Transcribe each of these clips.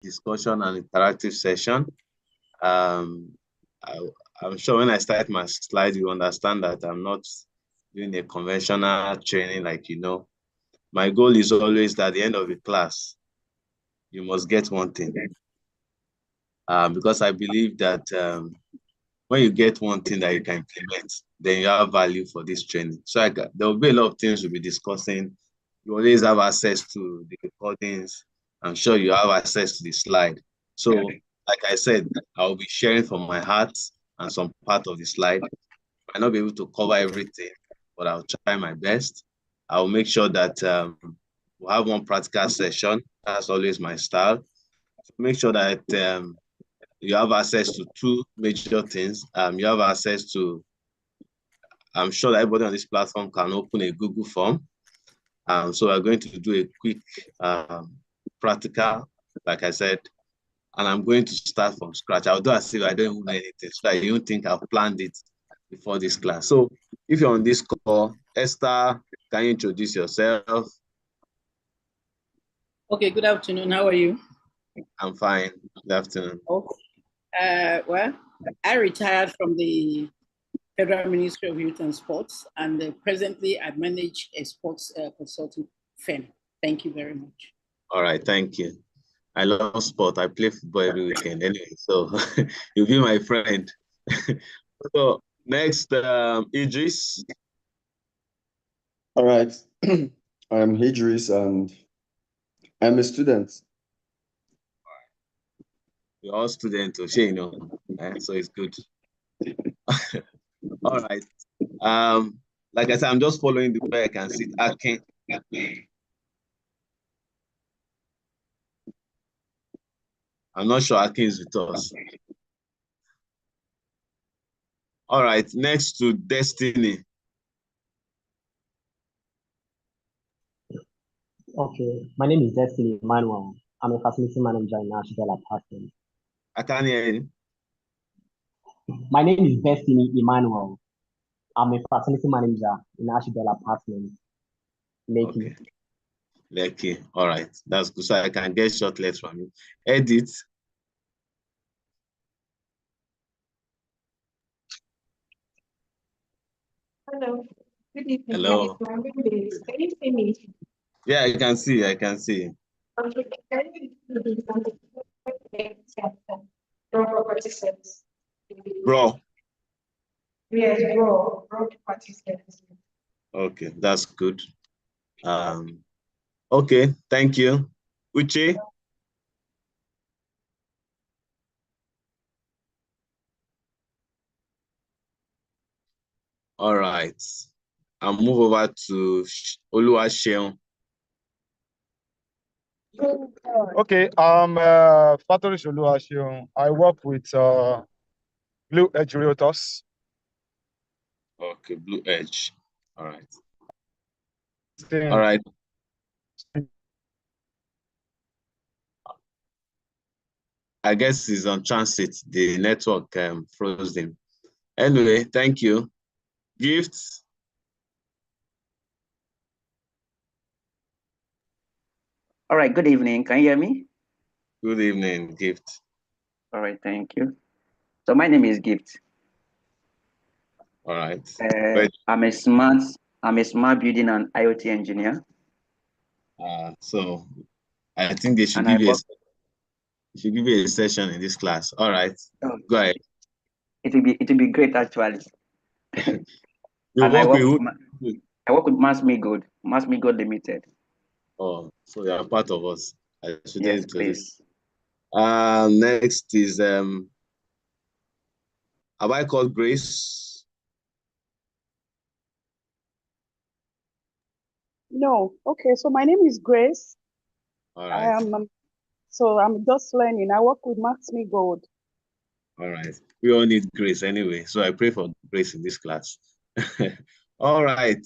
discussion and interactive session. I'm sure when I start my slide, you understand that I'm not doing a conventional training like My goal is always that at the end of the class, you must get one thing. Because I believe that when you get one thing that you can implement, then you have value for this training. So there will be a lot of things we'll be discussing. You always have access to the recordings. I'm sure you have access to the slide. So, like I said, I'll be sharing from my heart and some part of the slide. I might not be able to cover everything, but I'll try my best. I'll make sure that we'll have one practical session. That's always my style. Make sure that you have access to two major things. You have access to, I'm sure that everybody on this platform can open a Google form. So we're going to do a quick practical, like I said, and I'm going to start from scratch. I'll do as if I don't even know anything, so that you don't think I've planned it before this class. So if you're on this call, Esther, can you introduce yourself? Okay, good afternoon. How are you? I'm fine. Good afternoon. Okay. Well, I retired from the Federal Ministry of Youth and Sports, and presently I manage a sports consulting firm. Thank you very much. All right, thank you. I love sport. I play football every weekend anyway, so you'll be my friend. So next, Idris. All right, I'm Idris and I'm a student. We're all students, so it's good. All right. Like I said, I'm just following the way I can see Akin. I'm not sure Akin is with us. All right, next to Destiny. Okay, my name is Destiny Emmanuel. I'm a facility manager in Ashbel Apartment. I can't hear you. My name is Destiny Emmanuel. I'm a facility manager in Ashbel Apartment, Lekki. Okay. Lekki. All right, that's good. So I can get short letters from you. Edit. Hello. Good evening. Hello. Can you see me? Yeah, I can see. I can see. Okay. Can you introduce property service? Bro. Yes, bro property service. Okay, that's good. Okay, thank you. Uche. All right. I'll move over to Oluwaseun. Okay, I'm Fatoris Oluwaseun. I work with Blue Edge Realtors. Okay, Blue Edge. All right. All right. I guess he's on transit. The network froze him. Anyway, thank you. Gifts. All right, good evening. Can you hear me? Good evening, Gift. All right, thank you. So my name is Gift. All right. I'm a smart building and IoT engineer. So I think they should give you a session in this class. All right. Go ahead. It will be great actually. I work with Max-Migold Limited. Oh, so you are part of us. Yes, please. Next is have I called Grace? No. Okay, so my name is Grace. All right. So I'm just learning. I work with Max-Migold. All right. We all need grace anyway, so I pray for grace in this class. All right.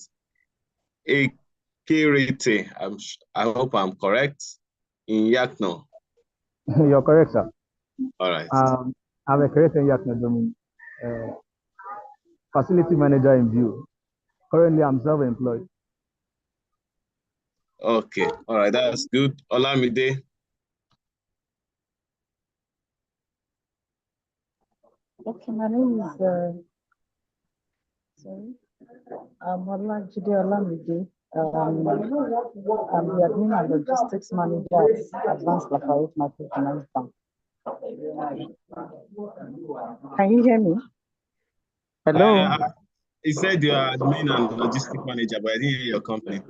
Ekirite, I hope I'm correct. In Yakno. You're correct, sir. All right. I'm a correct in Yakno, facility manager in View. Currently, I'm self-employed. Okay. All right. That's good. Olamide. Okay, my name is sorry, Olajide Olamide. I'm the admin and logistics manager at Advanced Lafayette Microfinance Bank. Can you hear me? Hello. He said you are admin and logistic manager, but I didn't hear your company.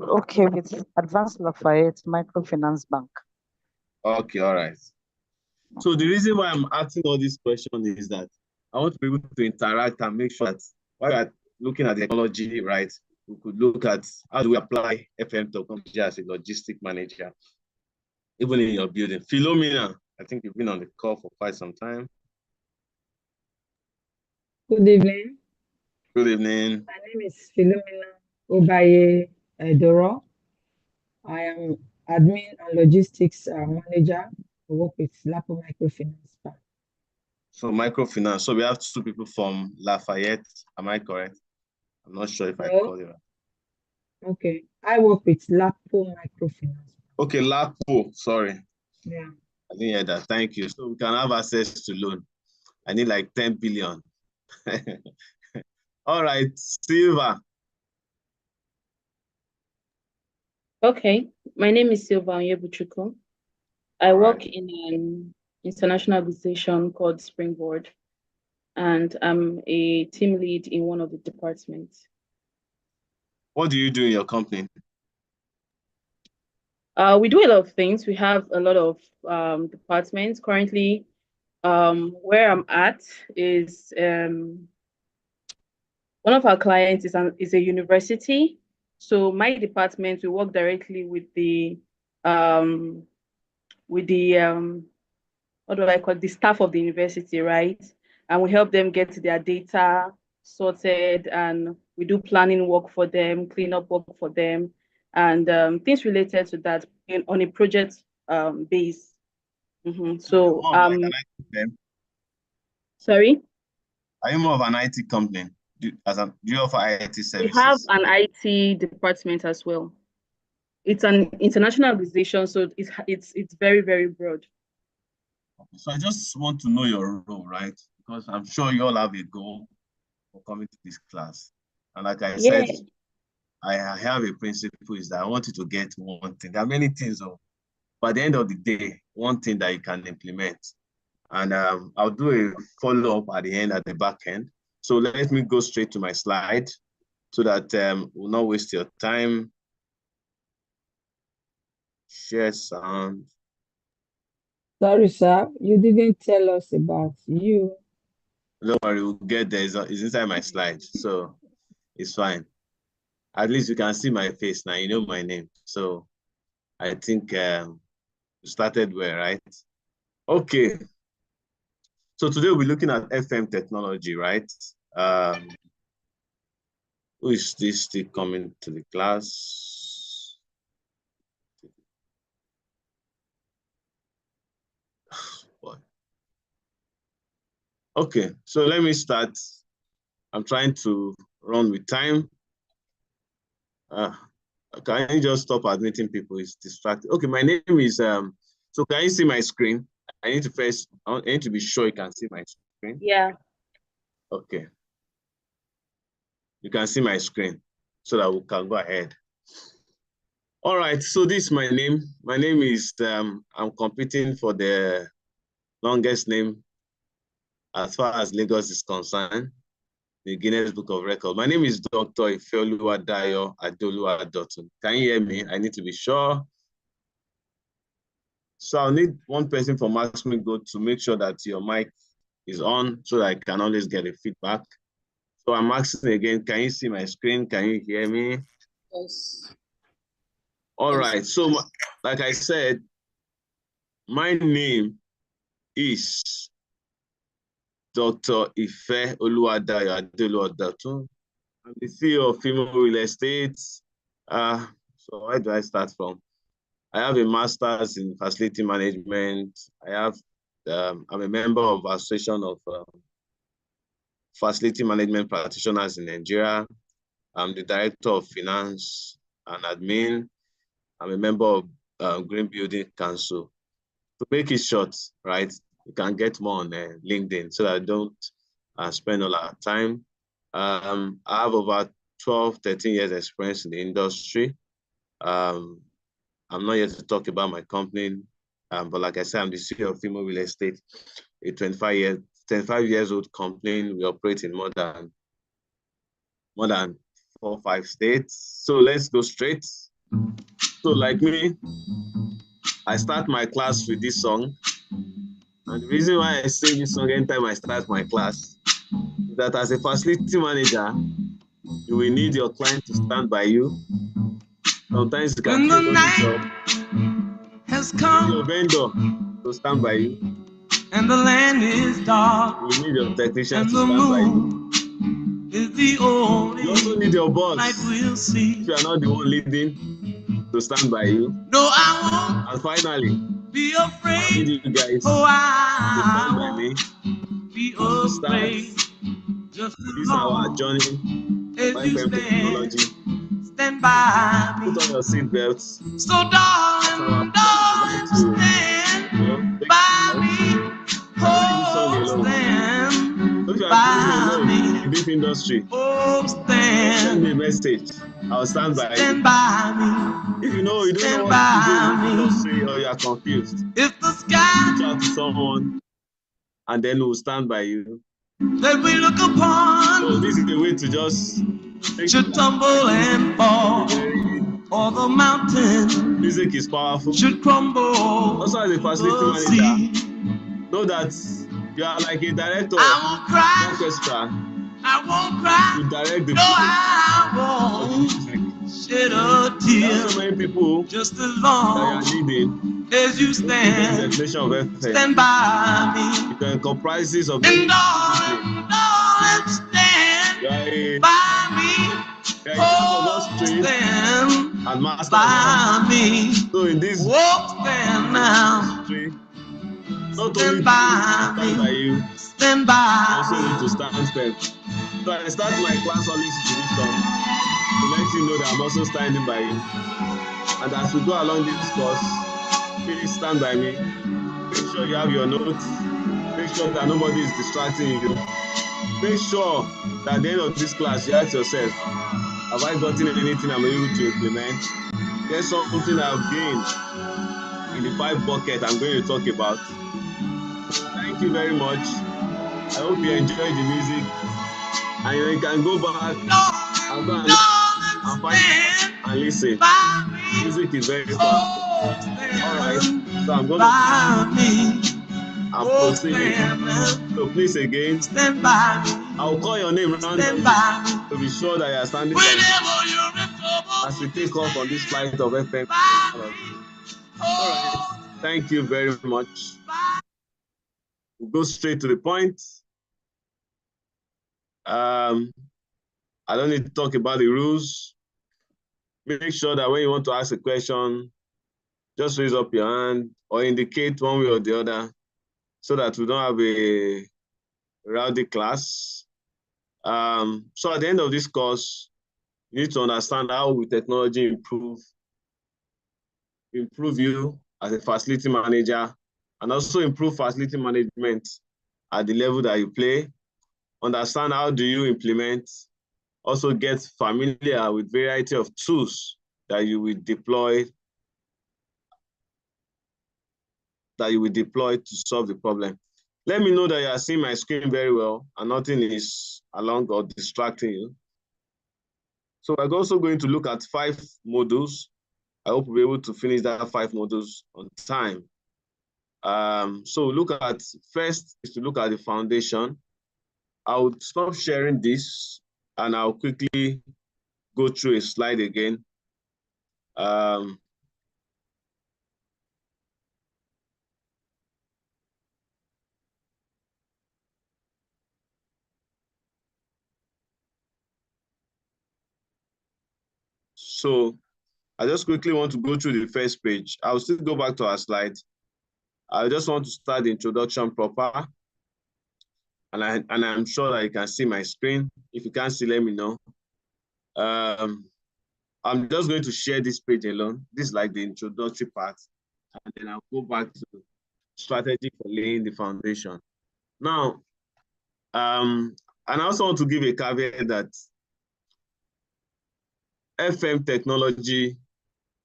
Okay, with Advanced Lafayette Microfinance Bank. Okay, all right. So the reason why I'm asking all these questions is that I want to be able to interact and make sure that while we're looking at the technology, right, we could look at how do we apply FM technology as a logistic manager, even in your building. Philomena, I think you've been on the call for quite some time. Good evening. Good evening. My name is Philomena Obaye Doro. I am admin and logistics manager. I work with Lapo Microfinance Bank. So microfinance. So we have two people from Lafayette. Am I correct? I'm not sure if I called it right. Okay. I work with Lapo Microfinance. Okay, Lapo. Sorry. Yeah. I didn't hear that. Thank you. So we can have access to loan. I need like 10 billion. All right, Silva. Okay, my name is Silva Onyebuchuku. I work in an international organization called Springboard, and I'm a team lead in one of the departments. What do you do in your company? We do a lot of things. We have a lot of departments. Currently, where I'm at is one of our clients is a university. So my department, we work directly with the what do I call it, the staff of the university, right? And we help them get their data sorted, and we do planning work for them, cleanup work for them, and things related to that on a project base. So sorry? Are you more of an IT company? Do you offer IT services? We have an IT department as well. It's an international organization, so it's very, very broad. So I just want to know your role, right? Because I'm sure you all have a goal for coming to this class. And like I said, I have a principle is that I want you to get one thing. There are many things, but at the end of the day, one thing that you can implement. And I'll do a follow-up at the end, at the back end. So let me go straight to my slide so that we'll not waste your time. Share sound. Sorry, sir. You didn't tell us about you. Don't worry, we'll get there. It's inside my slide, so it's fine. At least you can see my face now. You know my name. So I think we started well, right? Okay. So today we're looking at FM technology, right? Who is this still coming to the class? Boy. Okay, so let me start. I'm trying to run with time. Can you just stop admitting people? It's distracting. Okay, my name is, so can you see my screen? I need to be sure you can see my screen. Yeah. Okay. You can see my screen so that we can go ahead. All right, so this is my name. My name is, I'm competing for the longest name as far as Lagos is concerned, the Guinness Book of Records. My name is Dr. Ifeoluwadayo Adoluwadotun. Can you hear me? I need to be sure. So I'll need one person from Max-Migold to make sure that your mic is on so that I can always get a feedback. So I'm asking again, can you see my screen? Can you hear me? Yes. All right, so like I said, my name is Dr. Ifeoluwadayo Adoluwadotun. I'm the CEO of Female Real Estate. So where do I start from? I have a master's in facility management. I'm a member of Association of Facility Management Practitioners in Nigeria. I'm the Director of Finance and Admin. I'm a member of Green Building Council. To make it short, right? you can get more on LinkedIn so that I don't spend all our time. I have over 12, 13 years experience in the industry. I'm not here to talk about my company, but like I said, I'm the CEO of Fmmc Real Estate, a 25 years old company. We operate in more than 4 or 5 states. So let's go straight. So like me, I start my class with this song. And the reason why I sing this song anytime I start my class is that as a facility manager, you will need your client to stand by you. Sometimes you can do a job. Has You come, need your vendor to stand by you. and the land is dark, You need your technician and to the stand by you. moon is the only You also need your boss, light we'll see. if you are not the one leading, to stand by you. No, I And finally, won't be I afraid. need you guys Oh, to stand I by me won't be as we start afraid. Just as this our long journey of as you FM technology. stand by me. Put on your seat belts. So darling, darling, stand by me. Oh, stand So if you are by feeling alone me. in this industry, Oh, send me a stand message. I'll stand by you. by me. If you don't know Stand what to do in by this me. industry or you are confused, If the sky reach out to someone and then we'll stand by you. that we look upon So this is a way to just should tumble and fall, or the mountain music is powerful. should crumble. Also as a facility manager, know that you are like a director I won't cry. orchestra. I won't cry. You direct the No, I won't shed a tear. There are so many people just as long that you are leading as you stand by me. You can comprises of and darling, stand by me. Oh, stand and master by me. So in this stand now. Not stand only by stand by you, stand by also need to stand firm. So I start my class always to this song to let you know that I'm also standing by you. And as we go along this course, please stand by me. Make sure you have your notes. Make sure that nobody is distracting you. Make sure that at the end of this class, you ask yourself, have I gotten anything I'm able to implement? There's something I've gained in the 5 bucket I'm going to talk about. Thank you very much. I hope you enjoyed the music. And you can go back and go and find and listen. Music is very powerful. Alright, so I'm going to proceed. So please again, I'll call your name randomly to be sure that you are standing by as we take off on this flight of FM. Alright, thank you very much. We'll go straight to the point. I don't need to talk about the rules. Make sure that when you want to ask a question, just raise up your hand or indicate one way or the other so that we don't have a rowdy class. So at the end of this course, you need to understand how will technology improve you as a facility manager and also improve facility management at the level that you play. Understand how do you implement, also get familiar with variety of tools that you will deploy to solve the problem. Let me know that you are seeing my screen very well and nothing is along or distracting you. So we're also going to look at 5 modules. I hope we'll be able to finish that 5 modules on time. So first is to look at the foundation. I'll stop sharing this and I'll quickly go through a slide again. So I just quickly want to go through the first page. I'll still go back to our slides. I just want to start the introduction proper. And I'm sure that you can see my screen. If you can't see, let me know. I'm just going to share this page alone. This is like the introductory part. And then I'll go back to strategy for laying the foundation. Now, and I also want to give a caveat that FM technology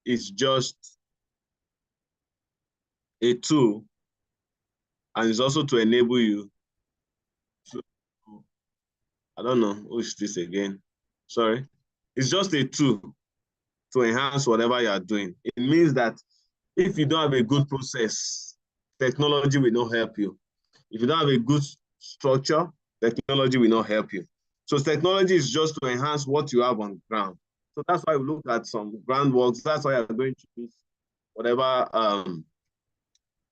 is just a tool, and it's also to enable you to, I don't know, who is this again? Sorry. It's just a tool to enhance whatever you are doing. It means that if you don't have a good process, technology will not help you. If you don't have a good structure, technology will not help you. So technology is just to enhance what you have on ground. So that's why we look at some groundworks. That's why you're going to use whatever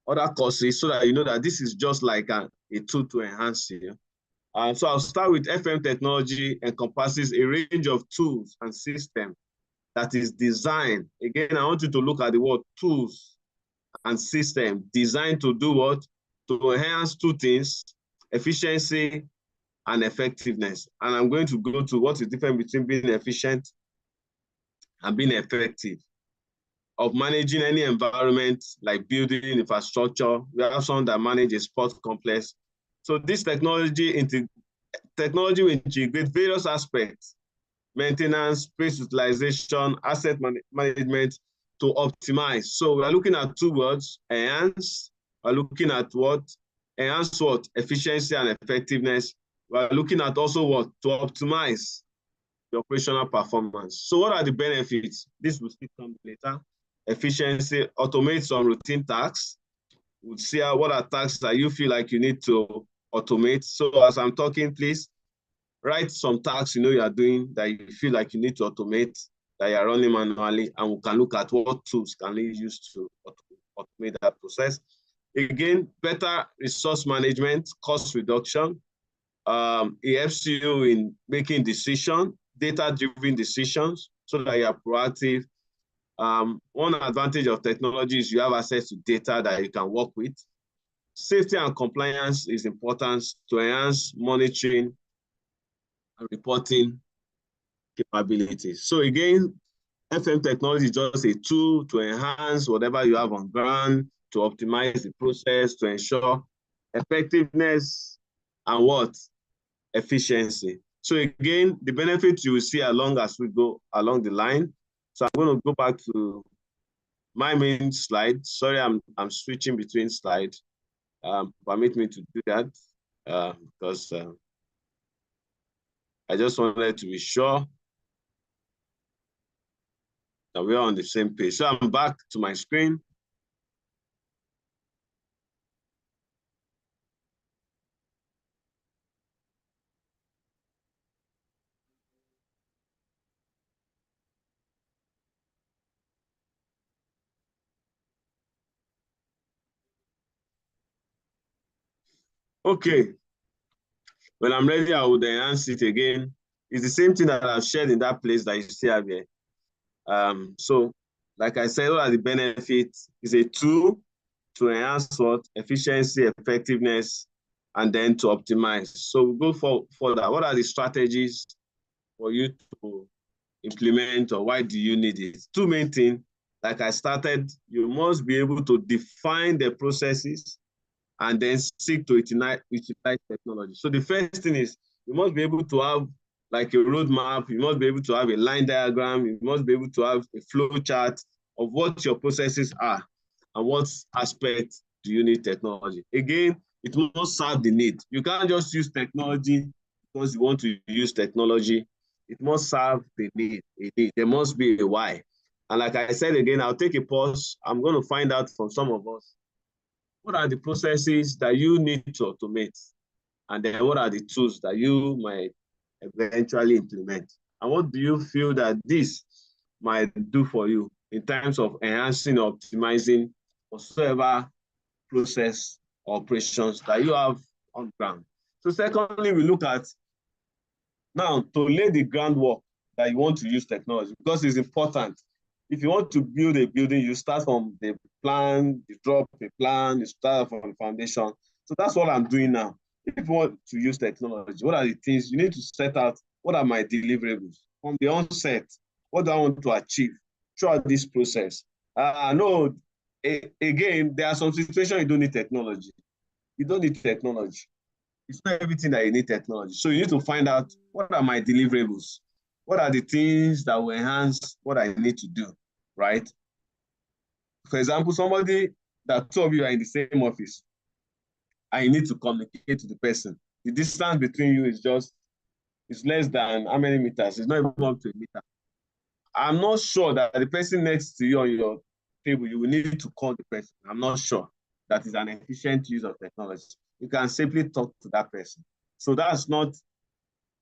other courses, so that you know that this is just like a tool to enhance you. So I'll start with FM technology encompasses a range of tools and systems that is designed. Again, I want you to look at the word tools and system designed to do what? To enhance two things: efficiency and effectiveness. And I'm going to go to what is the difference between being efficient and being effective. Of managing any environment like building infrastructure. We have some that manage a sports complex. So this technology will integrate various aspects: maintenance, space utilization, asset management, to optimize. So we're looking at two words: enhance. We're looking at what? Enhance what? Efficiency and effectiveness. We're looking at also what? To optimize the operational performance. So what are the benefits? This will still come later. Efficiency, automate some routine tasks. We'll see what are tasks that you feel like you need to automate. So as I'm talking, please write some tasks you know you are doing that you feel like you need to automate, that you are running manually, and we can look at what tools can we use to automate that process. Again, better resource management, cost reduction. It helps you in making decisions, data-driven decisions, so that you are proactive. One advantage of technology is you have access to data that you can work with. Safety and compliance is important to enhance monitoring and reporting capabilities. So again, FM technology is just a tool to enhance whatever you have on ground, to optimize the process, to ensure effectiveness and what? Efficiency. So again, the benefits you will see along as we go along the line. So I'm going to go back to my main slide. Sorry, I'm switching between slides. Permit me to do that because I just wanted to be sure that we are on the same page. So I'm back to my screen. Okay. When I'm ready, I would enhance it again. It's the same thing that I've shared in that place that you see up here. So, like I said, what are the benefits? It's a tool to enhance what? Efficiency, effectiveness, and then to optimize. So we'll go for that. What are the strategies for you to implement, or why do you need it? Two main things. Like I started, you must be able to define the processes and then seek to utilize technology. So the first thing is you must be able to have like a roadmap. You must be able to have a line diagram. You must be able to have a flow chart of what your processes are and what aspect do you need technology. Again, it must serve the need. You can't just use technology because you want to use technology. It must serve the need. There must be a why. And like I said again, I'll take a pause. I'm going to find out from some of us, what are the processes that you need to automate? And then what are the tools that you might eventually implement? And what do you feel that this might do for you in terms of enhancing or optimizing whatsoever process or operations that you have on ground? So secondly, we look at now to lay the groundwork that you want to use technology, because it's important. If you want to build a building, you start from the plan, you drop a plan, you start from the foundation. So that's what I'm doing now. If you want to use technology, what are the things you need to set out? What are my deliverables? From the onset, what do I want to achieve throughout this process? I know again, there are some situations you don't need technology. You don't need technology. It's not everything that you need technology. So you need to find out, what are my deliverables? What are the things that will enhance what I need to do, right? For example, somebody that two of you are in the same office and you need to communicate to the person. The distance between you is less than how many meters? It's not even up to a meter. I'm not sure that the person next to you on your table, you will need to call the person. I'm not sure that is an efficient use of technology. You can simply talk to that person. So that's not,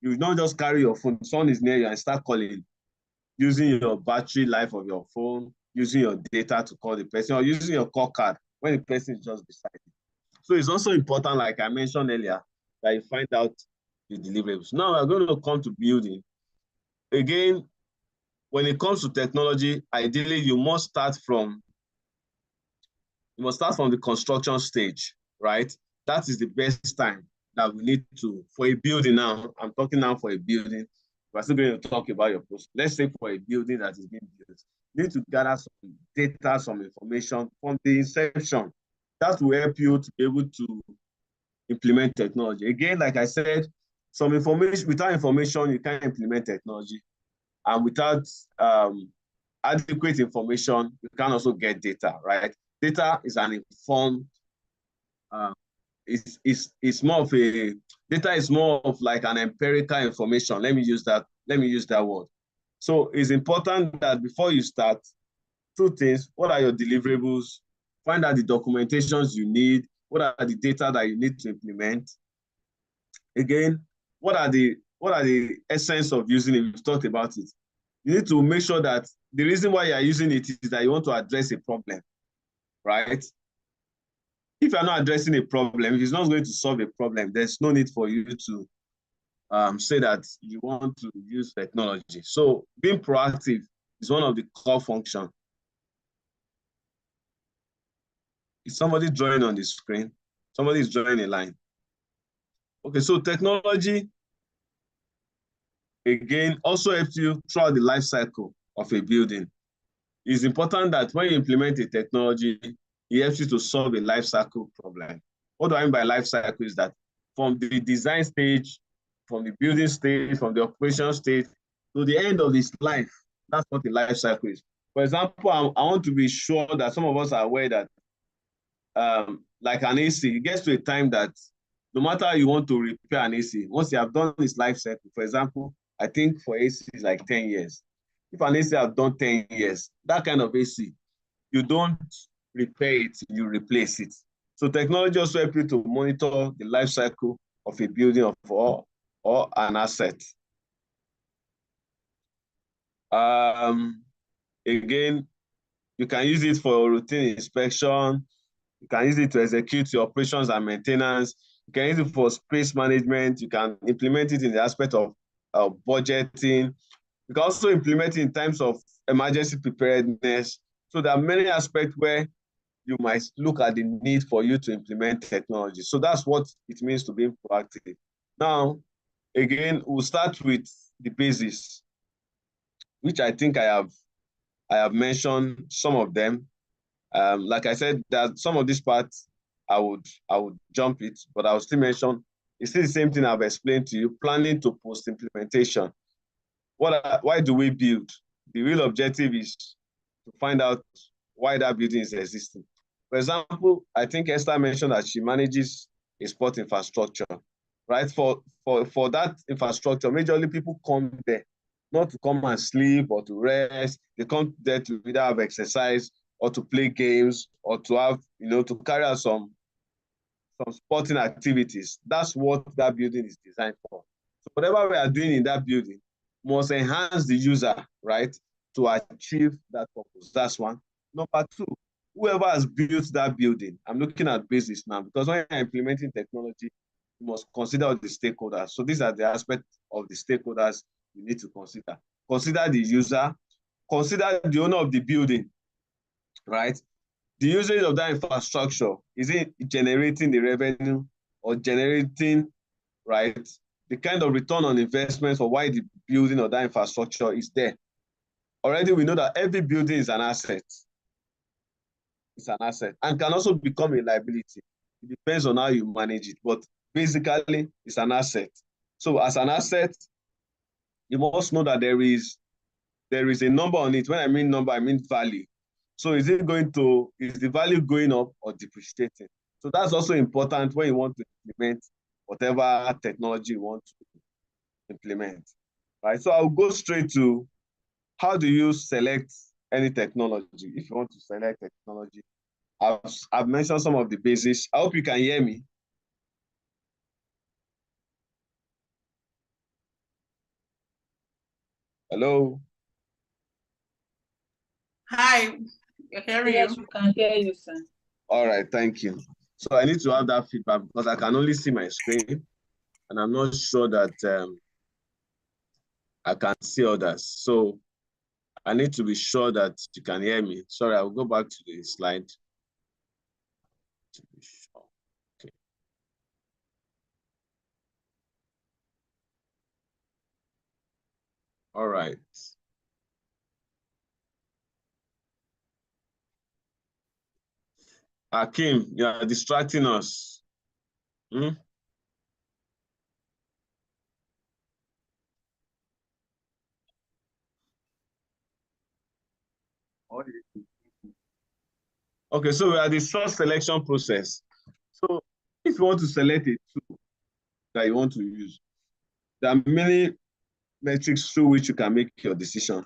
you don't just carry your phone, someone is near you and start calling, using your battery life of your phone, using your data to call the person, or using your call card when the person is just beside you. So it's also important, like I mentioned earlier, that you find out the deliverables. Now we're going to come to building. Again, when it comes to technology, ideally you must start from the construction stage, right? That is the best time that we need to, for a building now, I'm talking now for a building, we're still going to talk about your post. Let's say for a building that is being built, you need to gather some data, some information from the inception. That will help you to be able to implement technology. Again, like I said, some information, without information, you can't implement technology. And without adequate information, you can also get data, right? Data is an informed, it's more of a, data is more of like an empirical information. Let me use that word. So it's important that before you start, two things: what are your deliverables? Find out the documentations you need. What are the data that you need to implement? Again, what are the essence of using it? We've talked about it. You need to make sure that the reason why you are using it is that you want to address a problem, right? If you're not addressing a problem, if it's not going to solve a problem, there's no need for you to say that you want to use technology. So being proactive is one of the core functions. Is somebody drawing on the screen? Somebody is drawing a line. Okay, so technology, again, also helps you throughout the life cycle of a building. It's important that when you implement a technology, it helps you to solve a life cycle problem. What do I mean by life cycle is that from the design stage, from the building stage, from the operation stage, to the end of its life. That's what the life cycle is. For example, I want to be sure that some of us are aware that like an AC, it gets to a time that no matter how you want to repair an AC, once you have done its life cycle, for example, I think for AC is like 10 years. If an AC have done 10 years, that kind of AC, you don't repair it, you replace it. So technology also helps you to monitor the life cycle of a building or an asset. Again, you can use it for routine inspection. You can use it to execute your operations and maintenance. You can use it for space management. You can implement it in the aspect of budgeting. You can also implement it in terms of emergency preparedness. So there are many aspects where you might look at the need for you to implement technology. So that's what it means to be proactive. Now, again, we'll start with the basis, which I think I have mentioned some of them. Like I said, that some of these parts I would jump it, but I will still mention it's still the same thing I've explained to you: planning to post implementation. Why do we build? The real objective is to find out why that building is existing. For example, I think Esther mentioned that she manages a sport infrastructure, right? For that infrastructure, majorly people come there not to come and sleep or to rest. They come there to either have exercise or to play games or to have, to carry out some sporting activities. That's what that building is designed for. So whatever we are doing in that building must enhance the user, right, to achieve that purpose. That's one. Number two, whoever has built that building, I'm looking at basis now, because when you're implementing technology, you must consider the stakeholders. So these are the aspects of the stakeholders you need to consider. Consider the user, consider the owner of the building, right? The usage of that infrastructure, is it generating the revenue or generating, right, the kind of return on investment for why the building or that infrastructure is there? Already we know that every building is an asset. it's an asset and can also become a liability. It depends on how you manage it, but basically it's an asset. So as an asset, you must know that there is a number on it. When I mean number, I mean value. So is the value going up or depreciating? So that's also important when you want to implement whatever technology you want to implement, right? So I'll go straight to how do you select any technology if you want to select technology. I've mentioned some of the basics. I hope you can hear me. Hello? Hi, you're hearing Yes, you. we can hear you, sir. All right, thank you. So I need to have that feedback because I can only see my screen and I'm not sure that I can see others. So I need to be sure that you can hear me. Sorry, I'll go back to the slide to be sure. Okay. All right. Akim, you are distracting us. Hmm? Okay, so we are the source selection process. So if you want to select a tool that you want to use, there are many metrics through which you can make your decision.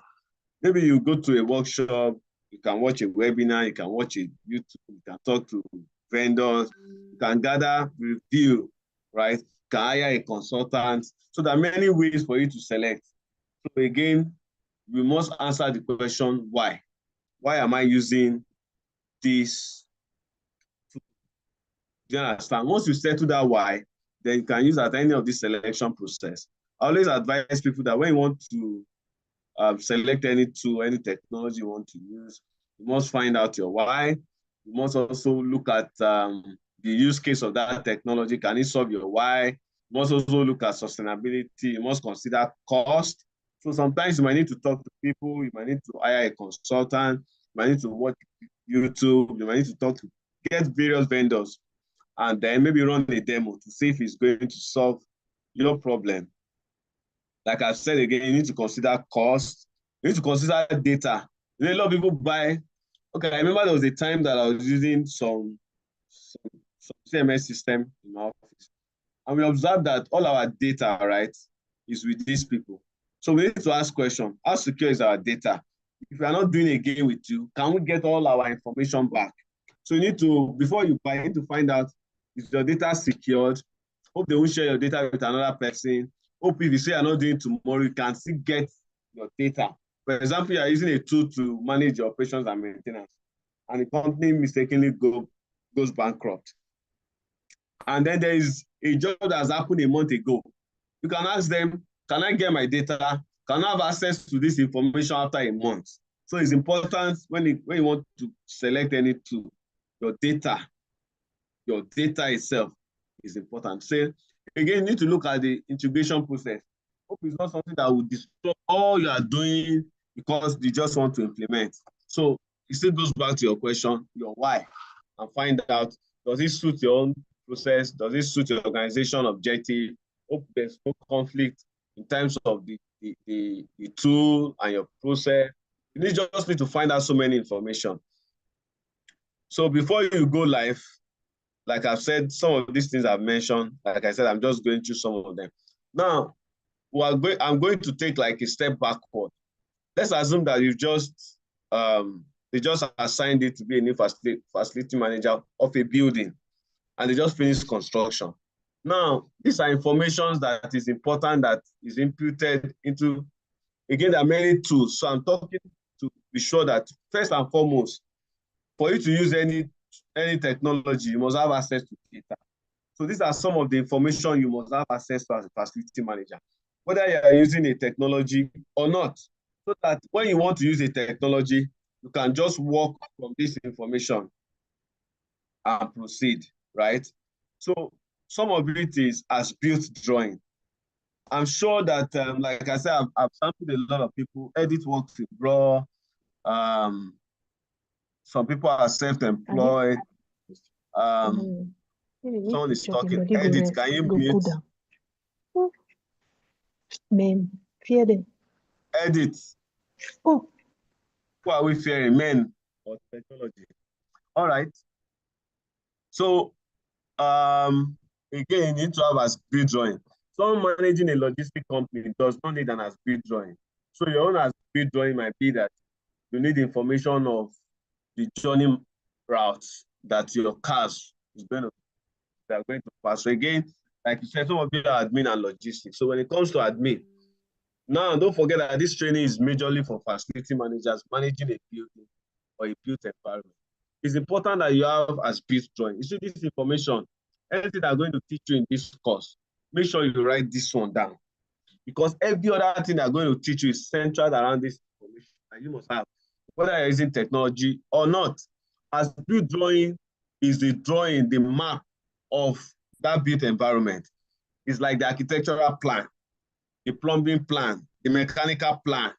Maybe you go to a workshop, you can watch a webinar, you can watch a YouTube, you can talk to vendors, you can gather review, right? You can hire a consultant. So there are many ways for you to select. So again, we must answer the question, why? Why am I using this? Do you understand? Once you settle that why, then you can use at any of this selection process. I always advise people that when you want to select any tool, any technology you want to use, you must find out your why. You must also look at the use case of that technology. Can it solve your why? You must also look at sustainability. You must consider cost. So sometimes you might need to talk to people. You might need to hire a consultant. You might need to watch YouTube. You might need to get various vendors and then maybe run a demo to see if it's going to solve your problem. Like I said again, you need to consider cost. You need to consider data. A lot of people buy. Okay, I remember there was a time that I was using some CMS system in my office. And we observed that all our data, right, is with these people. So we need to ask questions. How secure is our data? If we are not doing a game with you, can we get all our information back? So you need to, before you buy, you need to find out, is your data secured? Hope they won't share your data with another person. Hope if you say you're not doing tomorrow, you can still get your data. For example, you are using a tool to manage your operations and maintenance, and the company mistakenly goes bankrupt. And then there is a job that has happened a month ago. You can ask them, can I get my data? Can I have access to this information after a month? So it's important when you want to select any tool, your data itself is important. So again, you need to look at the integration process. Hope it's not something that will destroy all you are doing because you just want to implement. So it still goes back to your question, your why, and find out, does it suit your own process? Does it suit your organization objective? Hope there's no conflict in terms of the tool and your process. You just need to find out so many information. So before you go live, like I've said, some of these things I've mentioned, like I said, I'm just going through some of them. Now, I'm going to take like a step backward. Let's assume that they just assigned it to be a new facility manager of a building, and they just finished construction. Now, these are information that is important, that is imputed into, again, there are many tools. So I'm talking to be sure that first and foremost, for you to use any technology, you must have access to data. So these are some of the information you must have access to as a facility manager, whether you are using a technology or not, so that when you want to use a technology, you can just work from this information and proceed, right? So some of it is as built drawing. I'm sure that, like I said, I've sampled a lot of people, edit works in RAW, Some people are self-employed. Someone is talking. Edit, can you mute? Name, fear them. Edit. Oh. Who are we fearing, men or technology? All right. So, again, you need to have as-built drawing. Someone managing a logistic company does not need an as-built drawing. So your own as-built drawing might be that you need information of the journey routes that your cars are going to pass. So again, like you said, some of you are admin and logistics. So when it comes to admin, now don't forget that this training is majorly for facility managers managing a building or a built environment. It's important that you have as-built drawing. You see this information, anything they're going to teach you in this course, make sure you write this one down. Because every other thing they're going to teach you is centered around this information that you must have, whether you're using technology or not. As-built drawing is the drawing, the map of that built environment. It's like the architectural plan, the plumbing plan, the mechanical plan,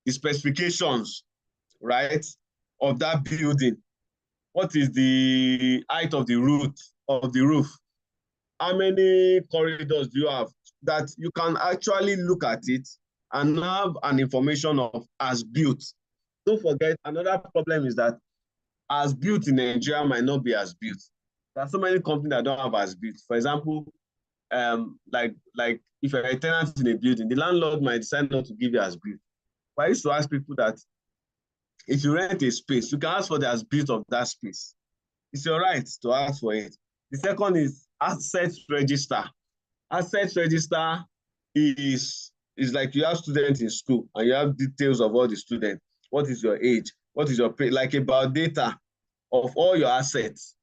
the specifications, right, of that building. What is the height of the roof? How many corridors do you have? That you can actually look at it and have an information of as built. Don't forget, another problem is that as built in Nigeria might not be as built. There are so many companies that don't have as built. For example, like if you're a tenant in a building, the landlord might decide not to give you as built. But I used to ask people that if you rent a space, you can ask for the as built of that space. It's your right to ask for it. The second is asset register. Asset register is like you have students in school and you have details of all the students. What is your age? What is your pay? Like about data of all your assets,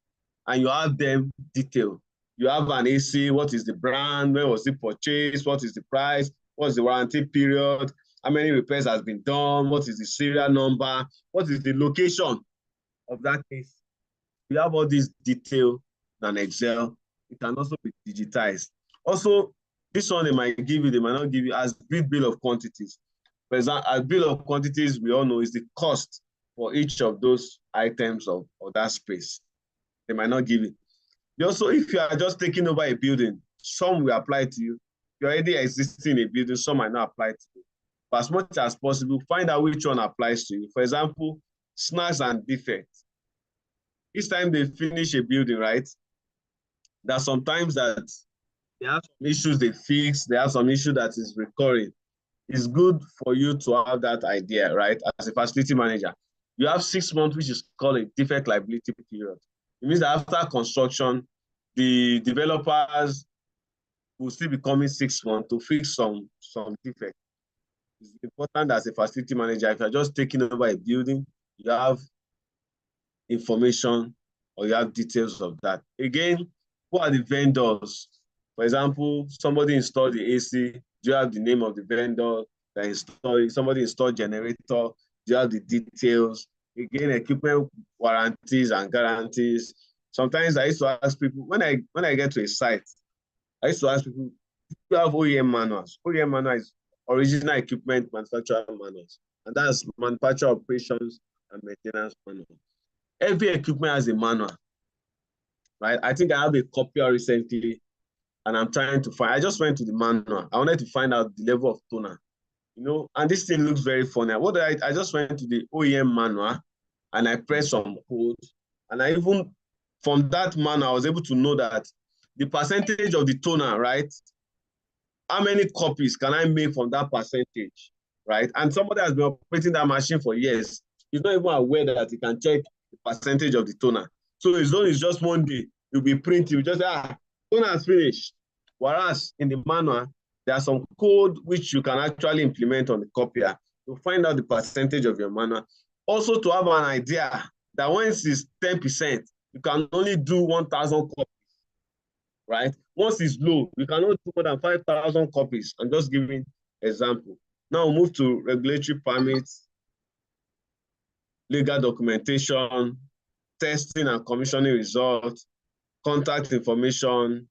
and you have them detailed. You have an AC, what is the brand, when was it purchased, what is the price, what is the warranty period, how many repairs has been done, what is the serial number, what is the location of that case. You have all these details in Excel. It can also be digitized. Also, this one they might give you, they might not give you as bill of quantities. For example, as bill of quantities, we all know is the cost for each of those items of that space. They might not give it. Also, if you are just taking over a building, some will apply to you. You're already existing in a building, some might not apply to you. But as much as possible, find out which one applies to you. For example, snags and defects. Each time they finish a building, right, there are sometimes that they have some issues they fix, they have some issue that is recurring. It's good for you to have that idea, right? As a facility manager, you have 6 months, which is called a defect liability period. It means that after construction, the developers will still be coming 6 months to fix some defects. It's important as a facility manager, if you're just taking over a building, you have information or you have details of that. Again, who are the vendors? For example, somebody installed the AC. Do you have the name of the vendor that installed it? Somebody installed generator. Do you have the details? Again, equipment warranties and guarantees. Sometimes I used to ask people, when I get to a site, I used to ask people, do you have OEM manuals? OEM manual is original equipment manufacturer manuals. And that's manufacturer operations and maintenance manual. Every equipment has a manual, right? I think I have a copy recently, and I'm trying to find, I just went to the manual. I wanted to find out the level of toner, and this thing looks very funny. I just went to the OEM manual and I pressed some code, and I even, from that manual, I was able to know that the percentage of the toner, right? How many copies can I make from that percentage, right? And somebody has been operating that machine for years. He's not even aware that he can check the percentage of the toner. So his own is just one day, you'll be printing, you just say, toner is finished. Whereas in the manual, there are some code which you can actually implement on the copier to find out the percentage of your manual. Also to have an idea that once it's 10%, you can only do 1,000 copies, right? Once it's low, you cannot do more than 5,000 copies. I'm just giving example. Now we'll move to regulatory permits, legal documentation, testing and commissioning results, contact information,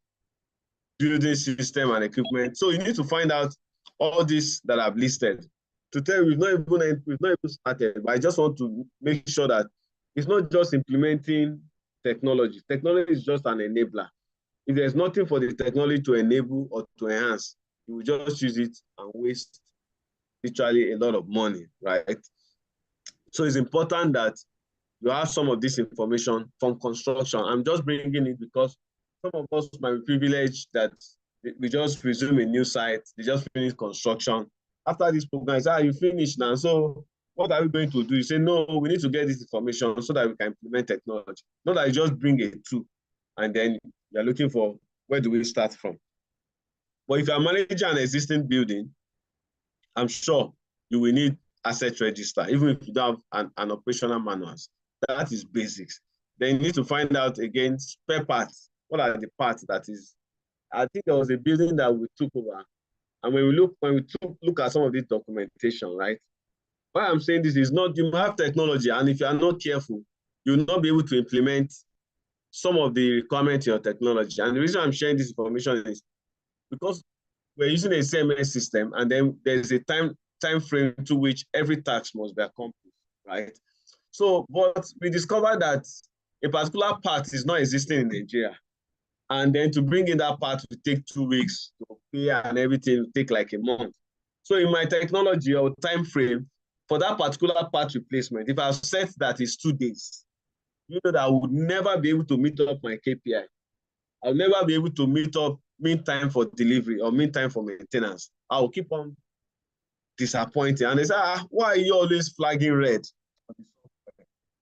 building system and equipment. So you need to find out all this that I've listed. To tell you, we've not even started, but I just want to make sure that It's not just implementing technology. Technology is just an enabler. If there's nothing for the technology to enable or to enhance, you will just use it and waste literally a lot of money, right? So it's important that you have some of this information from construction. I'm just bringing it because some of us might be privileged that we just resume a new site, they just finish construction. After this program, say, you finished now. So what are we going to do? You say, no, we need to get this information so that we can implement technology. Not that you just bring a tool and then you're looking for where do we start from. But if you're managing an existing building, I'm sure you will need asset register, even if you don't have an operational manual. That is basics. Then you need to find out again spare parts. What are the parts that is? I think there was a building that we took over, and when we look at some of this documentation, right? Why I'm saying this is not you have technology, and if you are not careful, you will not be able to implement some of the requirements in your technology. And the reason I'm sharing this information is because we're using a CMS system, and then there's a time frame to which every task must be accomplished, right? So, but we discovered that a particular part is not existing in Nigeria. And then to bring in that part will take 2 weeks to pay and everything will take like a month. So in my technology or time frame, for that particular part replacement, if I've set that is 2 days, you know that I would never be able to meet up my KPI. I'll never be able to meet up mean time for delivery or mean time for maintenance. I will keep on disappointing. And they say, why are you always flagging red?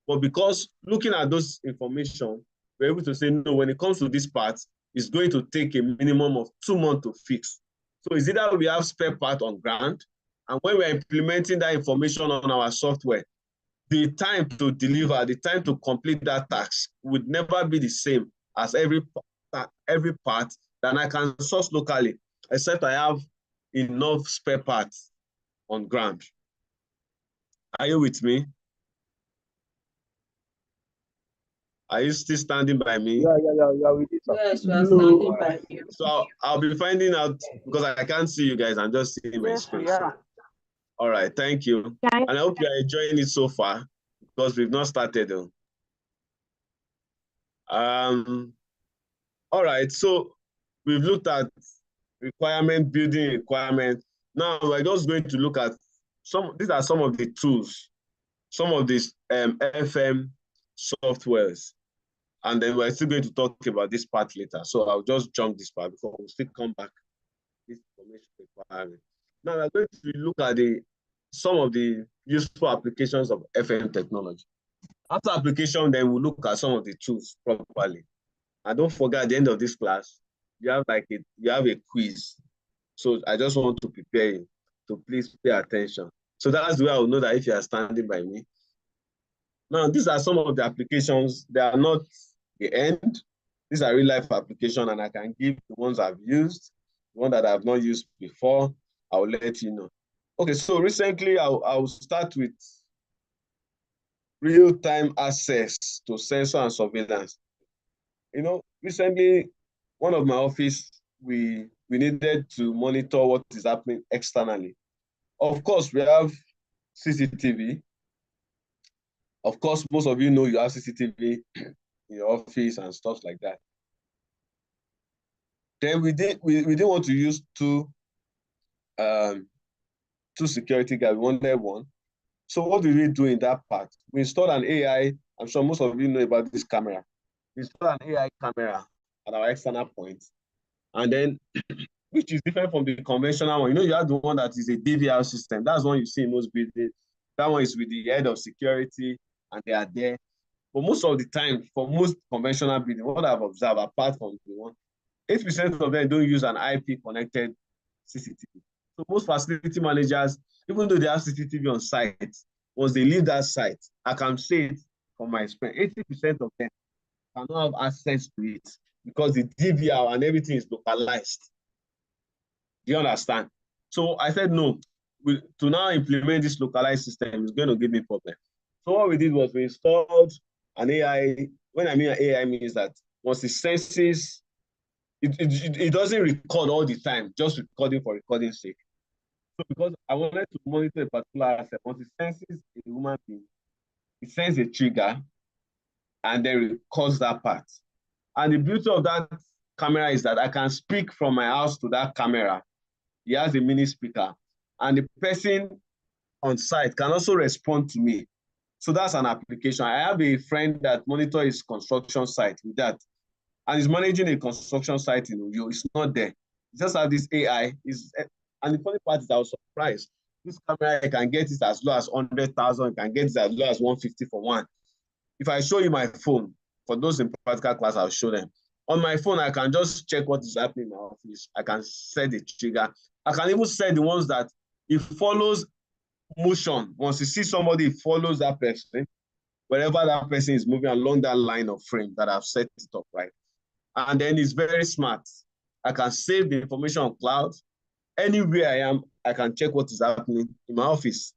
But because looking at those information, we're able to say, no, when it comes to this part, it's going to take a minimum of 2 months to fix. So it's either we have spare part on ground, and when we're implementing that information on our software, the time to deliver, the time to complete that task would never be the same as every part that I can source locally, except I have enough spare parts on ground. Are you with me? Are you still standing by me? Yeah. We did. Yes, we are standing by you. So I'll be finding out because I can't see you guys. I'm just seeing my screen. All right, thank you. And I hope you are enjoying it so far because we've not started. All right, so we've looked at building requirement. Now we're just going to look at these are some of the tools, some of these FM softwares. And then we're still going to talk about this part later. So I'll just jump this part before we'll still come back this information requirement. Now we're going to look at some of the useful applications of FM technology. After application, then we'll look at some of the tools properly. And don't forget, at the end of this class, you have a quiz. So I just want to prepare you to please pay attention. So that's the way I will know that if you are standing by me. Now, these are some of the applications. They are not the end. These are real life applications, and I can give the ones I've used, the one that I've not used before. I'll let you know. Okay, so recently I'll start with real-time access to sensor and surveillance. Recently, one of my office, we needed to monitor what is happening externally. Of course, we have CCTV. Of course, most of you know you have CCTV in your office and stuff like that. Then we didn't want to use two security guards. We wanted one. So what did we do in that part? We installed an AI. I'm sure most of you know about this camera. We installed an AI camera at our external point. And then, which is different from the conventional one. You have the one that is a DVR system. That's one you see in most buildings. That one is with the head of security, and they are there. But most of the time, for most conventional buildings, what I've observed, apart from the one, 8% of them don't use an IP-connected CCTV. So most facility managers, even though they have CCTV on site, once they leave that site, I can say it from my experience, 80% of them cannot have access to it because the DVR and everything is localized. Do you understand? So I said, no, to now implement this localized system is going to give me problem. So what we did was we installed an AI. When I mean an AI, means that once it senses, it doesn't record all the time, just recording for recording's sake. So because I wanted to monitor a particular asset, once it senses a human being, it sends a trigger, and then records that part. And the beauty of that camera is that I can speak from my house to that camera. He has a mini speaker, and the person on site can also respond to me. So that's an application. I have a friend that monitors his construction site with that, and he's managing a construction site in Uyo. It's not there. He just have this AI. And the funny part is I was surprised. This camera, I can get it as low as 100,000. I can get it as low as 150 for one. If I show you my phone, for those in practical class, I'll show them. On my phone, I can just check what is happening in my office. I can set the trigger. I can even set the ones that it follows motion. Once you see somebody, it follows that person, wherever that person is moving along that line of frame that I've set it up, right? And then it's very smart. I can save the information on cloud. Anywhere I am, I can check what is happening in my office,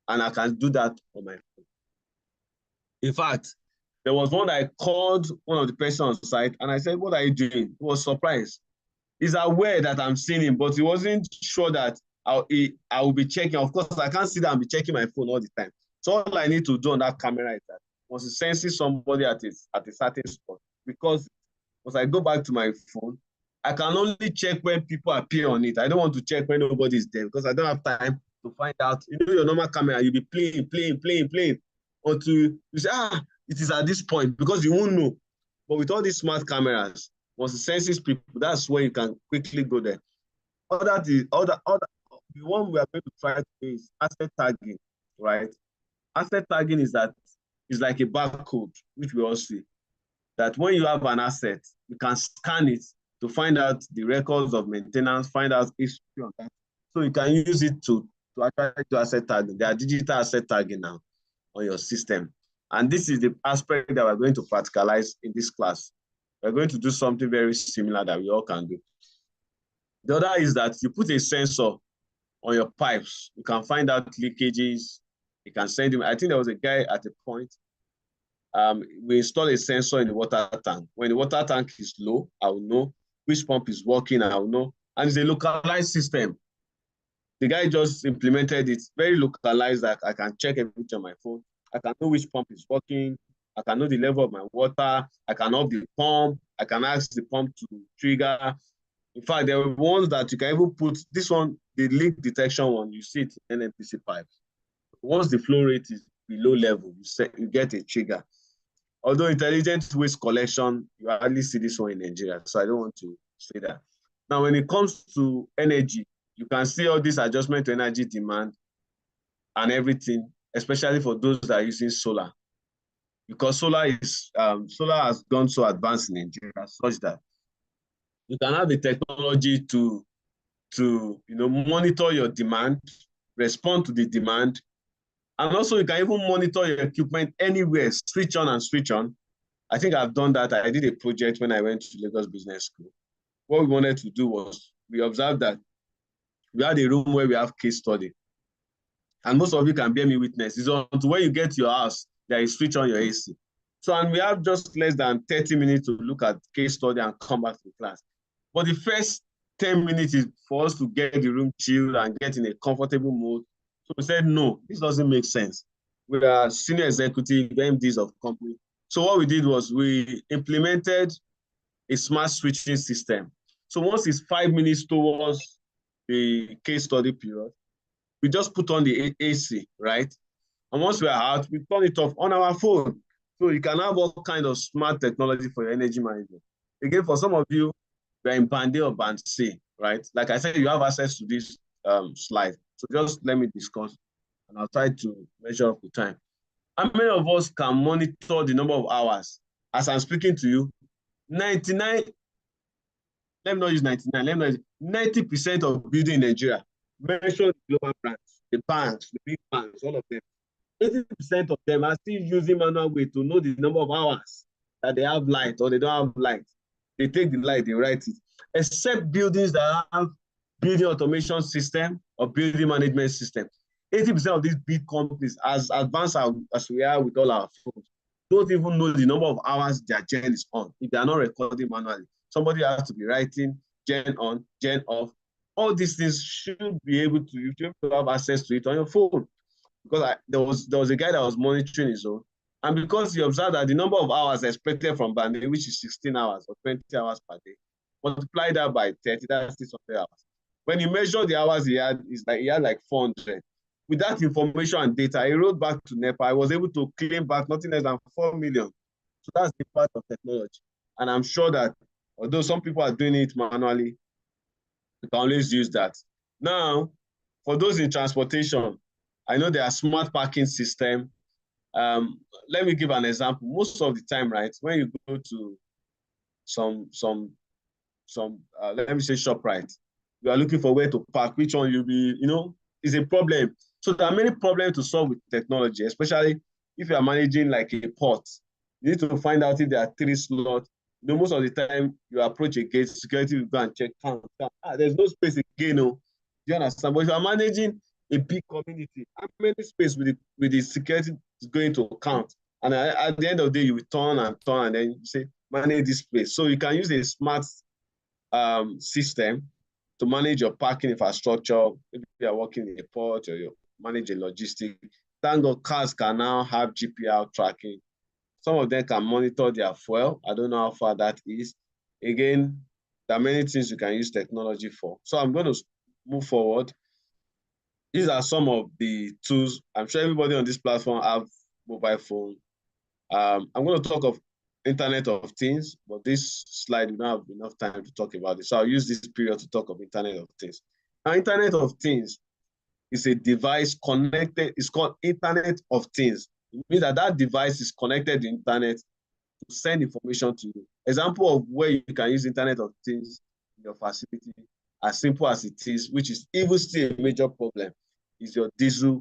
and I can do that on my phone. In fact, there was one that I called one of the persons on site, and I said, "What are you doing?" He was surprised. He's aware that I'm seeing him, but he wasn't sure that I will be checking. Of course, I can't see that I'll be checking my phone all the time. So all I need to do on that camera is that once it senses somebody at a certain spot, because once I go back to my phone, I can only check when people appear on it. I don't want to check when nobody's there because I don't have time to find out. You know, your normal camera, you'll be playing until you say, it is at this point, because you won't know. But with all these smart cameras, once it senses people, that's when you can quickly go there. The one we are going to try to do is asset tagging, right? Asset tagging is like a barcode, which we all see. That when you have an asset, you can scan it to find out the records of maintenance, find out history on that. So you can use it to actually do asset tagging. There are digital asset tagging now on your system. And this is the aspect that we're going to practicalize in this class. We're going to do something very similar that we all can do. The other is that you put a sensor on your pipes. You can find out leakages. You can send him. I think there was a guy at a point. We install a sensor in the water tank. When the water tank is low, I will know which pump is working. I will know. And it's a localized system. The guy just implemented it, very localized. That I can check everything on my phone. I can know which pump is working. I can know the level of my water. I can off the pump. I can ask the pump to trigger. In fact, there are ones that you can even put, this one, the leak detection one, you see it in NNPC pipes. Once the flow rate is below level, you get a trigger. Although intelligent waste collection, you hardly see this one in Nigeria, so I don't want to say that. Now, when it comes to energy, you can see all this adjustment to energy demand and everything, especially for those that are using solar. Because solar has gone so advanced in Nigeria such that you can have the technology to monitor your demand, respond to the demand, and also you can even monitor your equipment anywhere, switch on and switch on. I think I've done that. I did a project when I went to Lagos Business School. What we wanted to do was we observed that we had a room where we have case study. And most of you can bear me witness. It's until when you get to your house that you switch on your AC. So, and we have just less than 30 minutes to look at case study and come back to class. But the first 10 minutes is for us to get the room chilled and get in a comfortable mode. So we said, no, this doesn't make sense. We are senior executive MDs of company. So what we did was we implemented a smart switching system. So once it's 5 minutes towards the case study period, we just put on the AC, right? And once we are out, we turn it off on our phone. So you can have all kind of smart technology for your energy management. Again, for some of you, you're in Band A or Band C, right? Like I said, you have access to this slide. So just let me discuss, and I'll try to measure up the time. How many of us can monitor the number of hours? As I'm speaking to you, 99, let me not use 99, let me not use 90% of building in Nigeria, mention the global brands, the banks, the big banks, all of them. 80% of them are still using manual way to know the number of hours that they have light or they don't have light. They take the light, they write it. Except buildings that have building automation system or building management system. 80% of these big companies, as advanced as we are with all our phones, don't even know the number of hours their gen is on if they are not recording manually. Somebody has to be writing gen on, gen off. All these things should be able to, you should have access to it on your phone. Because there was a guy that was monitoring his own. And because you observe that the number of hours expected from band A, which is 16 hours or 20 hours per day, multiply that by 30, that's 600 hours. When you measure the hours he had, he had like 400. With that information and data, I wrote back to NEPA. I was able to claim back nothing less than 4 million. So that's the part of technology. And I'm sure that although some people are doing it manually, you can always use that. Now, for those in transportation, I know there are smart parking system. Let me give an example. Most of the time, right, when you go to some let me say ShopRite, you are looking for where to park, which one you'll be, is a problem. So there are many problems to solve with technology, especially if you are managing like a port. You need to find out if there are 3 slots. Most of the time you approach a gate, security will go and check, count. There's no space again. Do you understand? But if you are managing a big community, how many space with the security is going to count? And at the end of the day, you will turn and then you say, manage this place. So you can use a smart system to manage your parking infrastructure. If you are working in a port or you manage a logistic, thank God cars can now have GPR tracking. Some of them can monitor their fuel. I don't know how far that is. Again, there are many things you can use technology for. So I'm going to move forward. These are some of the tools. I'm sure everybody on this platform have mobile phone. I'm going to talk of Internet of Things, but this slide, we don't have enough time to talk about it. So I'll use this period to talk of Internet of Things. Now, Internet of Things is a device connected. It's called Internet of Things. It means that device is connected to the internet to send information to you. Example of where you can use Internet of Things in your facility, as simple as it is, which is even still a major problem, is your diesel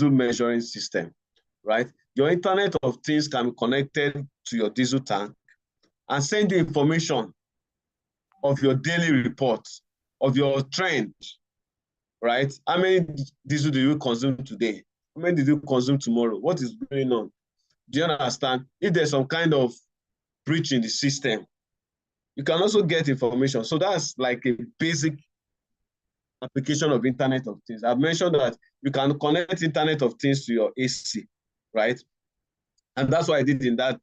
measuring system, right? Your Internet of Things can be connected to your diesel tank and send you information of your daily reports, of your trend, right? How many diesel do you consume today? How many did you consume tomorrow? What is going on? Do you understand? If there's some kind of breach in the system, you can also get information. So that's like a basic application of Internet of Things. I've mentioned that you can connect Internet of Things to your AC, right? And that's what I did in that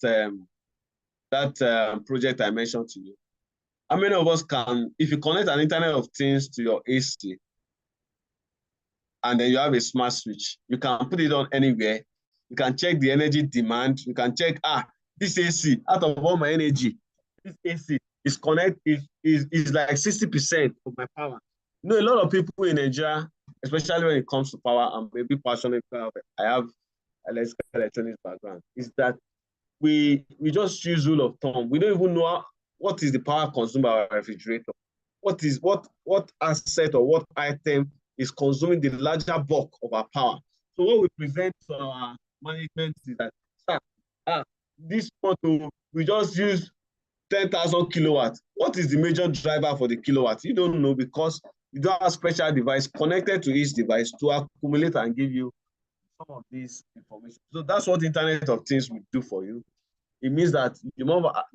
project I mentioned to you. How many of us can, if you connect an Internet of Things to your AC, and then you have a smart switch, you can put it on anywhere. You can check the energy demand. You can check, this AC, out of all my energy, this AC is connected, is like 60% of my power. A lot of people in Nigeria, especially when it comes to power, I'm a bit passionate about it. I have electronics background, is that we just use rule of thumb. We don't even know what is the power consumed by our refrigerator. What asset or what item is consuming the larger bulk of our power. So what we present to our management is that, this month we just use 10,000 kilowatts. What is the major driver for the kilowatts? You don't know because you don't have a special device connected to each device to accumulate and give you some of this information. So that's what Internet of Things will do for you. It means that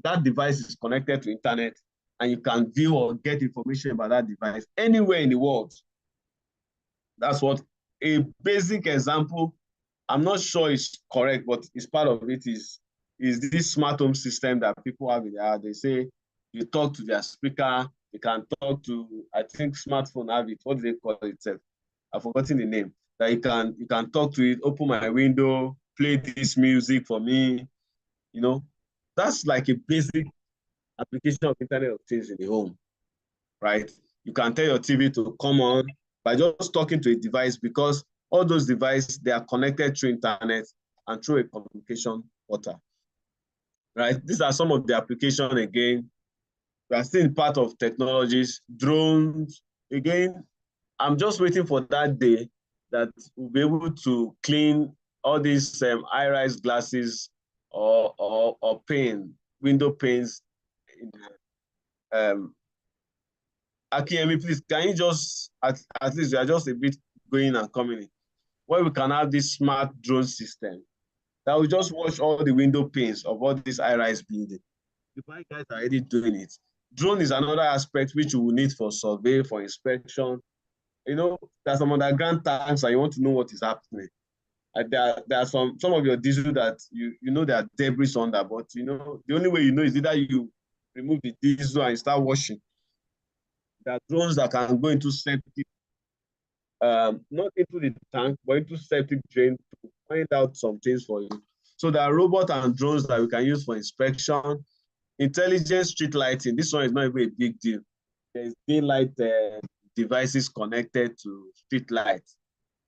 that device is connected to internet and you can view or get information about that device anywhere in the world. That's what a basic example, I'm not sure it's correct, but it's part of it is this smart home system that people have in their house. They say you talk to their speaker, you can talk to, I think smartphone have it. What do they call it? I've forgotten the name. That you can talk to it, open my window, play this music for me. That's like a basic application of Internet of Things in the home, right? You can tell your TV to come on by just talking to a device because all those devices, they are connected through internet and through a communication portal, right? These are some of the applications again. We are still part of technologies, drones. Again, I'm just waiting for that day that we'll be able to clean all these high-rise glasses or window panes. Akiyemi, please, can you just, at least we are just a bit going and coming in, where we can have this smart drone system that will just watch all the window panes of all these high-rise buildings. The bike guys are already doing it. Drone is another aspect which you will need for survey, for inspection. There's some underground tanks and you want to know what is happening. There are some of your diesel that you know there are debris under, but you know the only way you know is either you remove the diesel and start washing. There are drones that can go into septic, not into the tank, but into septic drain to find out some things for you. So there are robots and drones that we can use for inspection. Intelligent street lighting. This one is not even a big deal. There's daylight devices connected to street lights.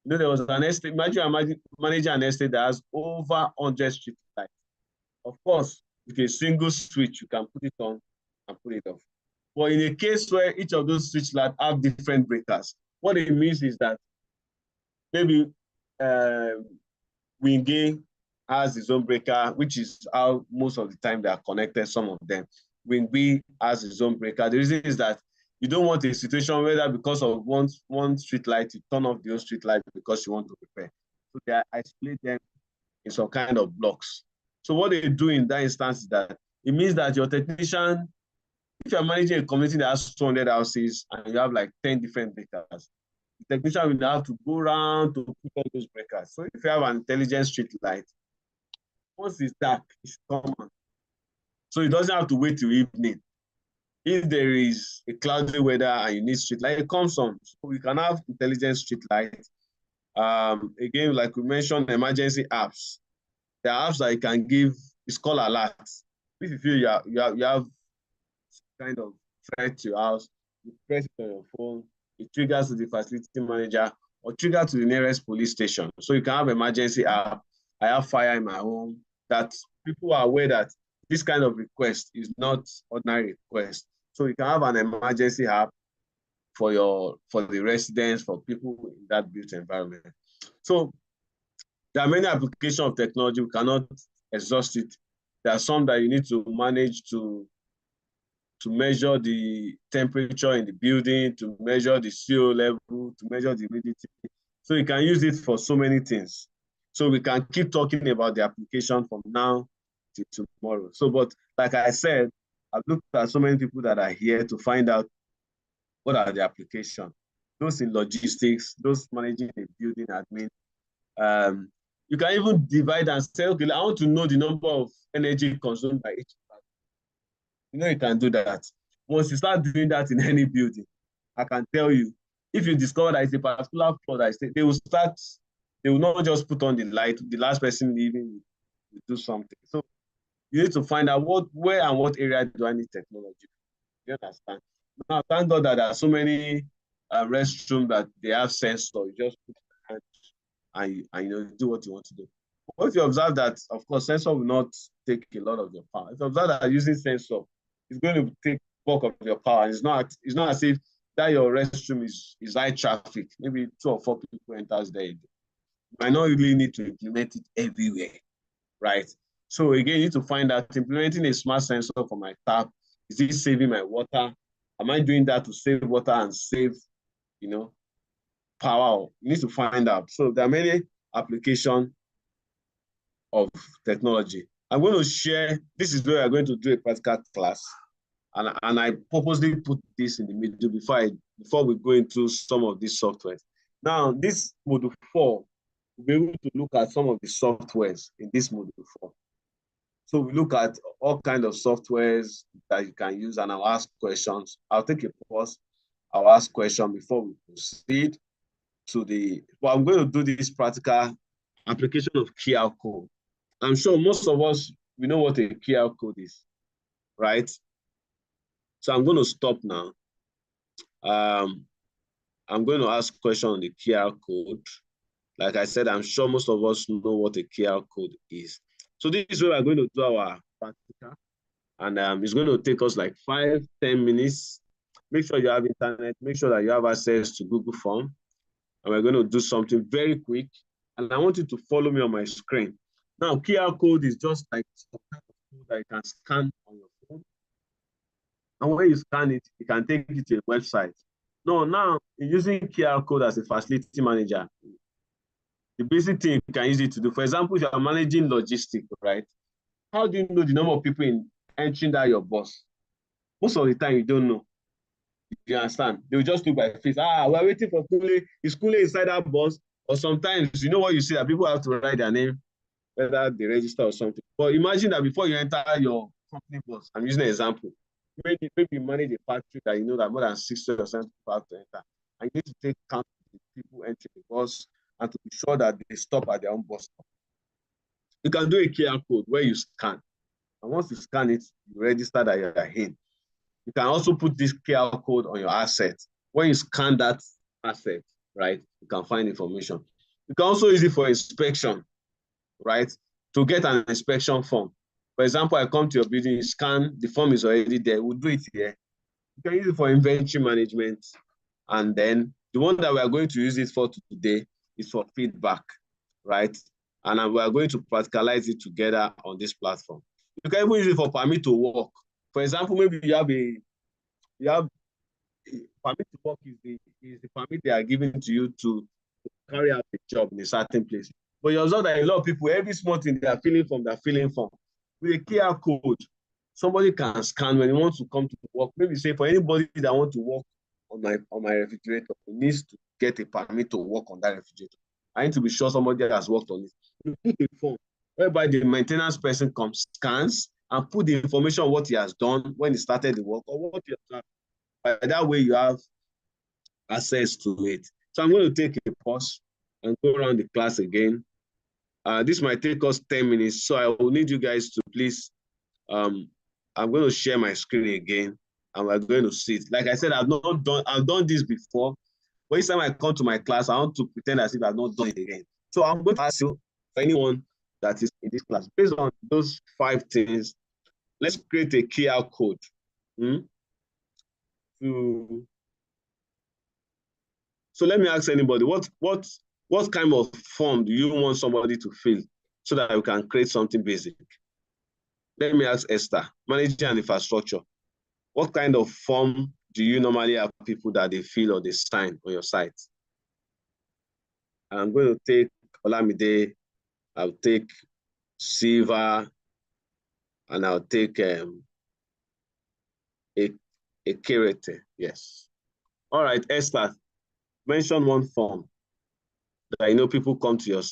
You know, there was an estate, imagine managing an estate that has over 100 street lights. Of course, with a single switch, you can put it on and put it off. But in a case where each of those street lights have different breakers, what it means is that maybe Wingay has his own breaker, which is how most of the time they are connected, some of them. Wingay has his own breaker. The reason is that you don't want a situation where that because of one street light, you turn off the other street light because you want to repair. So they isolate them in some kind of blocks. So what they do in that instance is that it means that your technician, if you're managing a community that has 200 houses and you have like 10 different breakers, the technician will have to go around to put on those breakers. So if you have an intelligent street light, once it's dark, it's common. So it doesn't have to wait till evening. If there is a cloudy weather and you need street light, it comes on. So we can have intelligent street light. Again, like we mentioned, emergency apps. There are apps that you can give, it's called alerts. If you feel you have kind of threat to your house, you press it on your phone, it triggers to the facility manager or trigger to the nearest police station. So you can have emergency app. I have fire in my home, that people are aware that this kind of request is not ordinary request. So you can have an emergency app for the residents, for people in that built environment. So there are many applications of technology. We cannot exhaust it. There are some that you need to manage to measure the temperature in the building, to measure the CO level, to measure the humidity. So you can use it for so many things. So we can keep talking about the application from now to tomorrow. So, but like I said, I've looked at so many people that are here to find out what are the applications. Those in logistics, those managing a building admin. You can even divide and say, okay, I want to know the number of energy consumed by each person. You know, you can do that. Once you start doing that in any building, I can tell you, if you discover that it's a particular floor that they will not just put on the light, the last person leaving will do something. So you need to find out where and what area do I need technology. You understand? Now, thank God that there are so many restrooms that they have sensor. You just put your hand and you know, do what you want to do. But if you observe that, of course, sensor will not take a lot of your power. If you observe that using sensor, it's going to take bulk of your power. It's not as if that your restroom is high traffic. Maybe 2 or 4 people enters there. You might not really need to implement it everywhere, right? So again, you need to find out, implementing a smart sensor for my tap, is it saving my water? Am I doing that to save water and save, you know, power? You need to find out. So there are many applications of technology. I'm going to share, this is where I'm going to do a practical class. And I purposely put this in the middle before we go into some of these softwares. Now, this module 4, we'll be able to look at some of the softwares in this module 4. So we look at all kinds of softwares that you can use, and I'll ask questions. I'll take a pause. I'll ask questions before we proceed to well, I'm going to do this practical application of QR code. I'm sure most of us, we know what a QR code is, right? So I'm going to stop now. I'm going to ask question on the QR code. Like I said, I'm sure most of us know what a QR code is. So this is where we're going to do our practical. And it's going to take us like 5-10 minutes. Make sure you have internet. Make sure that you have access to Google Form. And we're going to do something very quick. And I want you to follow me on my screen. Now, QR code is just like some kind of code that you can scan on your phone. And when you scan it, you can take it to a website. Now, using QR code as a facility manager, the basic thing you can use it to do, for example, if you are managing logistics, right? How do you know the number of people entering that your bus? Most of the time, you don't know. You understand? They will just look by face. We're waiting for Kule. Is Kule inside that bus? Or sometimes, you know what you see, that people have to write their name, whether they register or something. But imagine that before you enter your company bus, I'm using an example, maybe you manage a factory that you know that more than 60% people have to enter. And you need to take count of the people entering the bus and to be sure that they stop at their own bus stop. You can do a QR code where you scan. And once you scan it, you register that you are in. You can also put this QR code on your asset. When you scan that asset, right, you can find information. You can also use it for inspection, right, to get an inspection form. For example, I come to your building, you scan, the form is already there. We'll do it here. You can use it for inventory management. And then the one that we are going to use it for today is for feedback, right? And we are going to practicalize it together on this platform. You can even use it for permit to work. For example, maybe you have permit to work is the permit they are giving to you to carry out a job in a certain place. But you observe that a lot of people, every small thing they are filling from. With a QR code, somebody can scan when he wants to come to work. Maybe say for anybody that wants to work on my refrigerator, he needs to get a permit to work on that refrigerator. I need to be sure somebody has worked on it. You put a form whereby the maintenance person comes, scans, and put the information on what he has done when he started the work or what he has done. By that way, you have access to it. So I'm going to take a pause and go around the class again. This might take us 10 minutes, so I will need you guys to please, I'm going to share my screen again, and we're going to see it. Like I said, I've done this before, but each time I come to my class, I want to pretend as if I've not done it again. So I'm going to ask you, for anyone that is in this class, based on those 5 things, let's create a QR code So let me ask anybody, what kind of form do you want somebody to fill so that we can create something basic? Let me ask Esther, manager and infrastructure. What kind of form do you normally have people that they fill or they sign on your site? I'm going to take Olamide, I'll take Siva, and I'll take a Kerete. Yes. All right, Esther, mention one form that I know people come to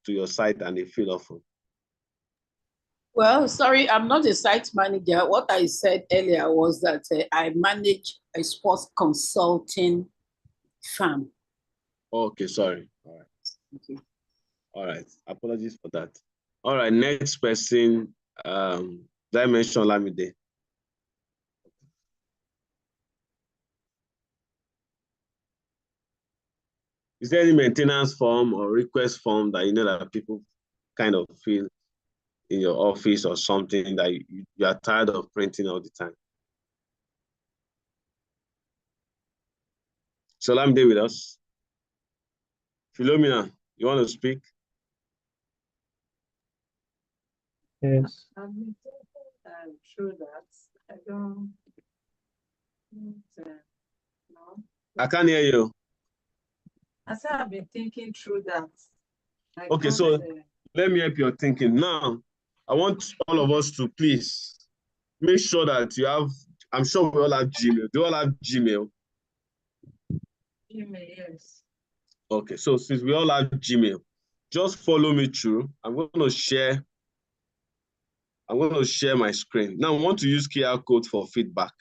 your site and they fill often. Well, sorry, I'm not a site manager. What I said earlier was that I manage a sports consulting firm. Okay, sorry. All right. Thank you. All right. Apologies for that. All right, next person, did I mention Lamide? Is there any maintenance form or request form that you know that people kind of fill in your office or something that you are tired of printing all the time? So Lamide with us. Philomena, you want to speak? Yes. I've been thinking through that. I don't know. I can't hear you. I said I've been thinking through that. Okay, so let me help your thinking. Now, I want all of us to please make sure that you have, I'm sure we all have Gmail. Do you all have Gmail? Gmail, yes. Okay, so since we all have Gmail, just follow me through. I'm going to share my screen. Now I want to use QR code for feedback.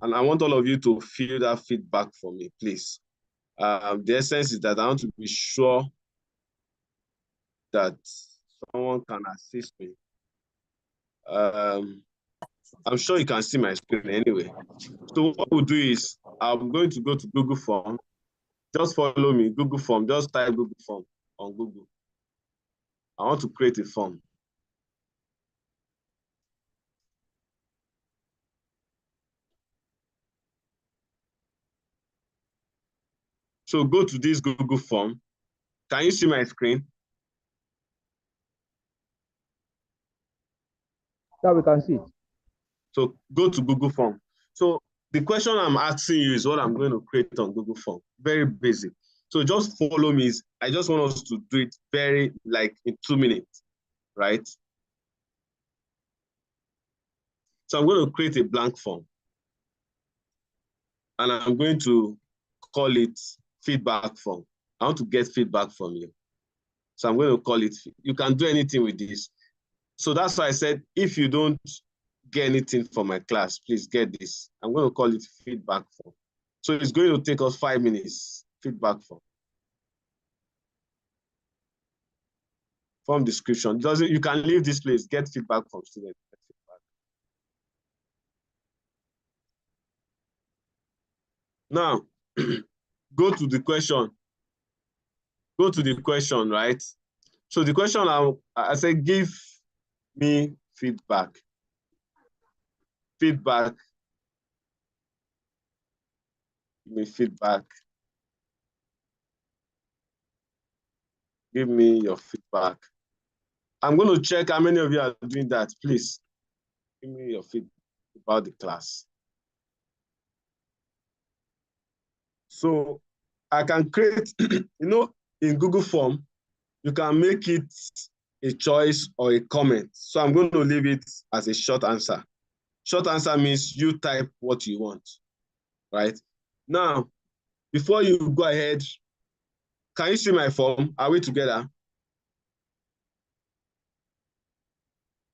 And I want all of you to fill that feedback for me, please. The essence is that I want to be sure that someone can assist me. I'm sure you can see my screen anyway. So what we'll do is I'm going to go to Google Form. Just follow me, Google Form. Just type Google Form on Google. I want to create a form. So go to this Google Form. Can you see my screen? Yeah, we can see it. So go to Google Form. So the question I'm asking you is what I'm going to create on Google Form. Very basic. So just follow me. I just want us to do it very like in 2 minutes, right? So I'm going to create a blank form. And I'm going to call it feedback form. I want to get feedback from you. So I'm going to call it, you can do anything with this. So that's why I said, if you don't get anything from my class, please get this. I'm going to call it feedback form. So it's going to take us 5 minutes, feedback form. Form description. You can leave this place, get feedback from students. Now, go to the question. Go to the question, right? So the question, I said, give me feedback. Feedback. Give me feedback. Give me your feedback. I'm going to check how many of you are doing that. Please give me your feedback about the class. So I can create, in Google Form, you can make it a choice or a comment. So I'm going to leave it as a short answer. Short answer means you type what you want, right? Now, before you go ahead, can you see my form? Are we together?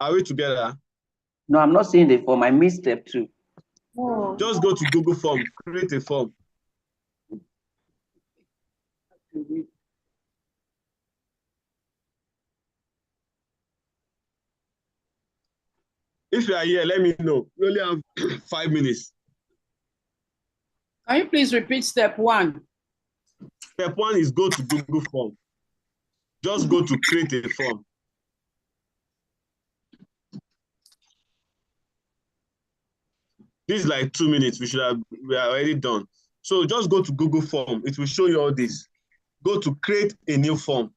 Are we together? No, I'm not seeing the form. I missed step 2. Oh. Just go to Google Form, create a form. If you are here, let me know. We only have 5 minutes. Can you please repeat step 1? Step 1 is go to Google Form. Just go to create a form. This is like 2 minutes. We are already done. So just go to Google Form. It will show you all this. Go to create a new form.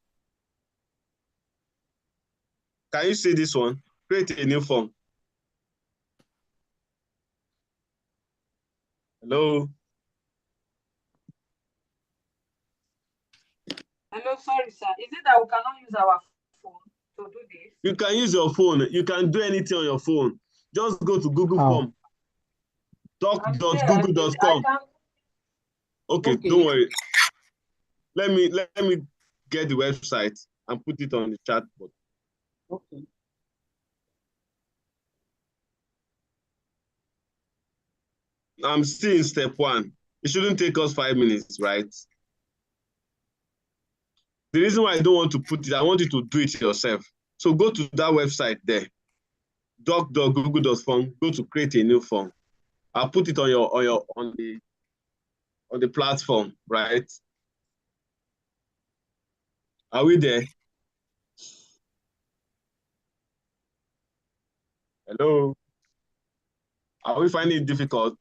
Can you see this one? Create a new form. Hello? Hello, sorry, sir. Is it that we cannot use our phone to do this? You can use your phone. You can do anything on your phone. Just go to Google Form. Doc.google.com. Okay, don't worry. Let me get the website and put it on the chat board. Okay. I'm still in step 1. It shouldn't take us 5 minutes, right? The reason why I don't want to put it, I want you to do it yourself. So go to that website there, doc.google.com, go to create a new form. I'll put it on the platform, right? Are we there? Hello? Are we finding it difficult?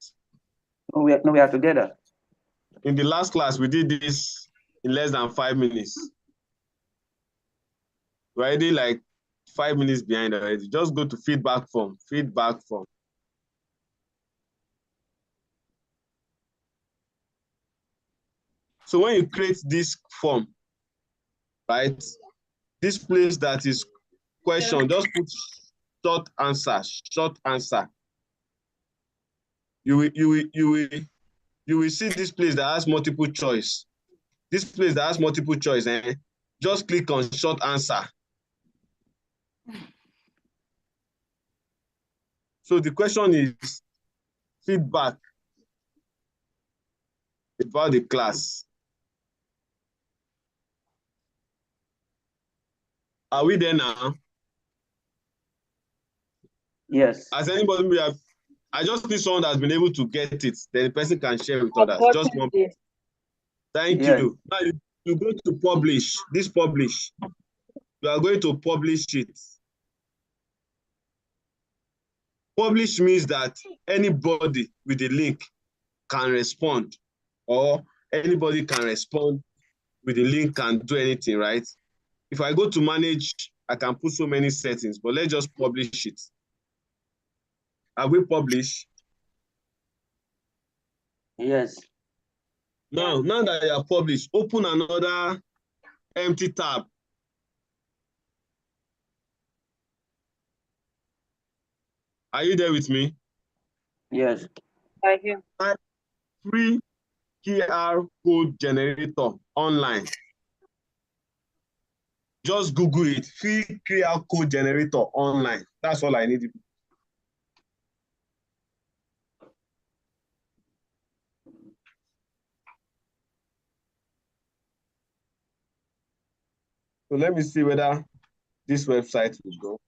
No, we are together. In the last class, we did this in less than 5 minutes. We're already like 5 minutes behind already. Just go to feedback form, feedback form. So when you create this form, right, this place that is question, just put short answer, short answer. You will see this place that has multiple choice. This place that has multiple choice, just click on short answer. So the question is feedback about the class. Are we there now? Yes. Has anybody I just need someone that's been able to get it, then the person can share with others. Just one. Thank you. Now you go to publish, this publish. You are going to publish it. Publish means that anybody with the link can respond, or anybody can respond with the link, can do anything, right? If I go to manage, I can put so many settings, but let's just publish it. Have we published? Yes. Now that you are published, open another empty tab. Are you there with me? Yes. I hear. Type free QR code generator online. Just Google it, free QR code generator online. That's all I need. So let me see whether this website will go.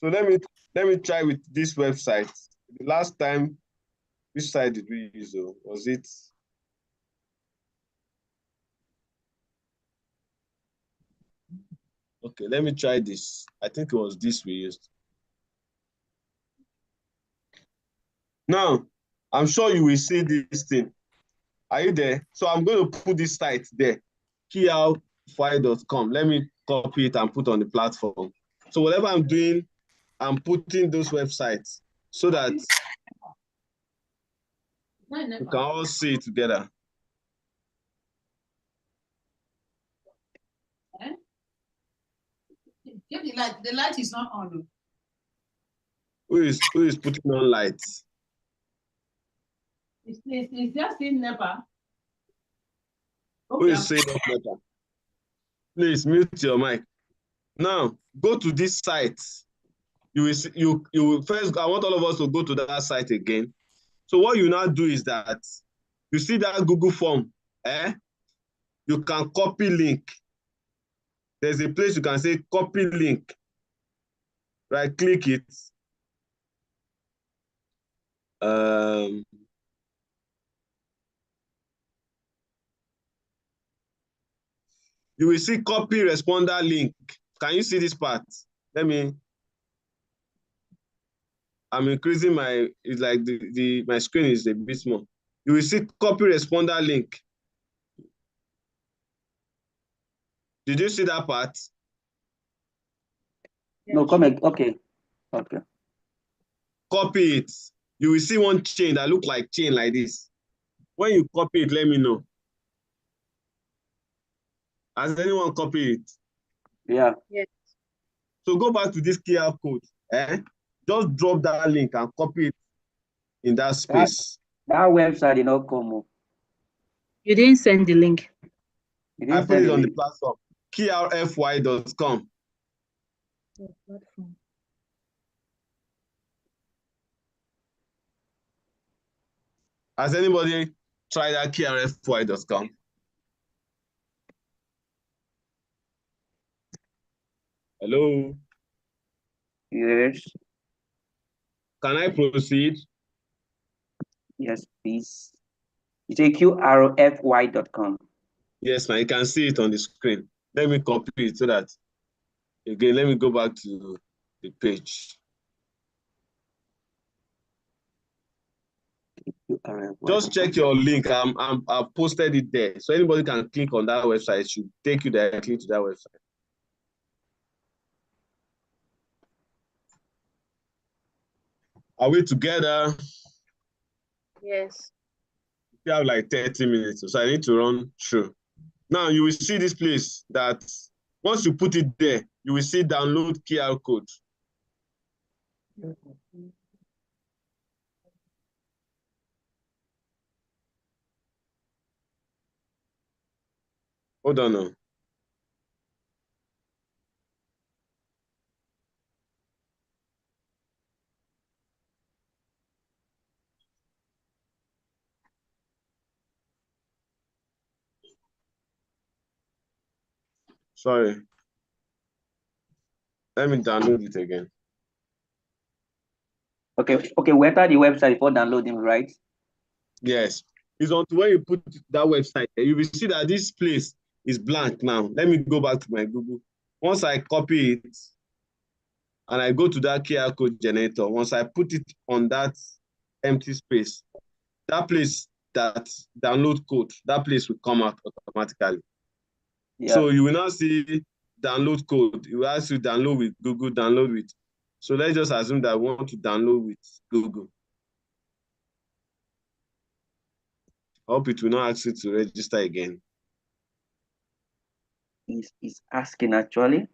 So let me try with this website. The last time, which site did we use? Was it? Okay, let me try this. I think it was this we used. Now, I'm sure you will see this thing. Are you there? So I'm going to put this site there, kialfile.com. Let me copy it and put on the platform. So whatever I'm doing, I'm putting those websites so that we can all see it together. The light is not on. Who is putting on lights? It's just in NEPA. Who is saying that NEPA? Please mute your mic. Now go to this site. You will see, you will first. I want all of us to go to that site again. So what you now do is that you see that Google form. You can copy link. There's a place you can say copy link. Right, click it. You will see copy responder link. Can you see this part? I'm increasing it's like my screen is a bit small. You will see copy responder link. Did you see that part? No, comment. Okay. Copy it. You will see one chain that look like chain like this. When you copy it, let me know. Has anyone copied it? Yeah. Yes. So go back to this QR code. Just drop that link and copy it in that space. That website did not come. You didn't send the link. I put it on the platform, krfy.com. Has anybody tried that krfy.com? Hello? Yes. Can I proceed? Yes, please. It's a qrfy.com. Yes, man, you can see it on the screen. Let me copy it so that, again, let me go back to the page. Just check your link. I've posted it there. So anybody can click on that website. It should take you directly to that website. Are we together? Yes. We have like 30 minutes, so I need to run through. Now you will see this place that once you put it there, you will see download QR code. Hold on now. Sorry. Let me download it again. Okay, we enter the website before downloading, right? Yes. It's on when you put that website, you will see that this place is blank now. Let me go back to my Google. Once I copy it and I go to that QR code generator, once I put it on that empty space, that place, that download code, that place will come out automatically. Yeah. So you will now see download code. It will ask you download with Google, download with. So let's just assume that I want to download with Google. I hope it will not ask you to register again. He's asking actually.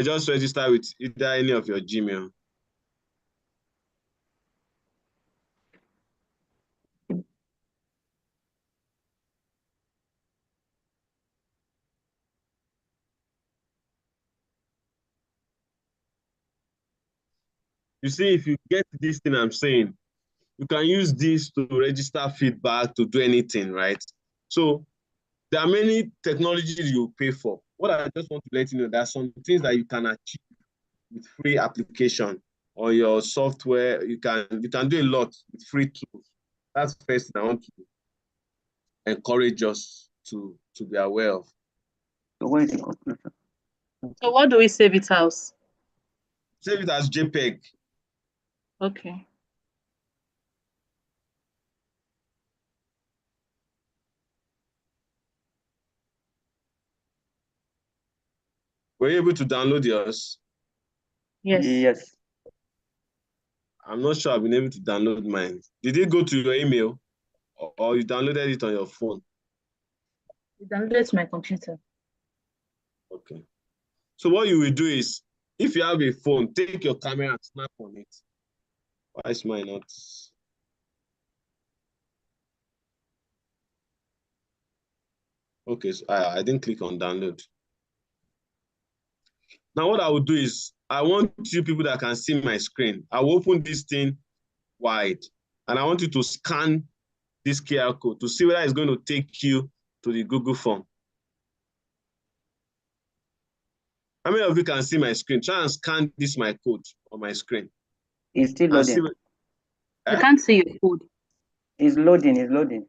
Just register with either any of your Gmail. You see, if you get this thing I'm saying, you can use this to register feedback, to do anything, right? So there are many technologies you pay for. What I just want to let you know, there are some things that you can achieve with free application or your software. You can do a lot with free tools. That's the first thing I want to encourage us to be aware of. So what is the conclusion? So what do we save it as? Save it as JPEG. Okay. Were you able to download yours? Yes. Yes. I'm not sure I've been able to download mine. Did it go to your email or you downloaded it on your phone? You downloaded to my computer. Okay. So what you will do is, if you have a phone, take your camera and snap on it. Why is mine not? Okay, so I didn't click on download. Now what I will do is, I want you people that can see my screen. I will open this thing wide, and I want you to scan this QR code to see whether it's going to take you to the Google form. How many of you can see my screen? Try and scan this my code on my screen. It's still loading. I can't see your code. It's loading, it's loading.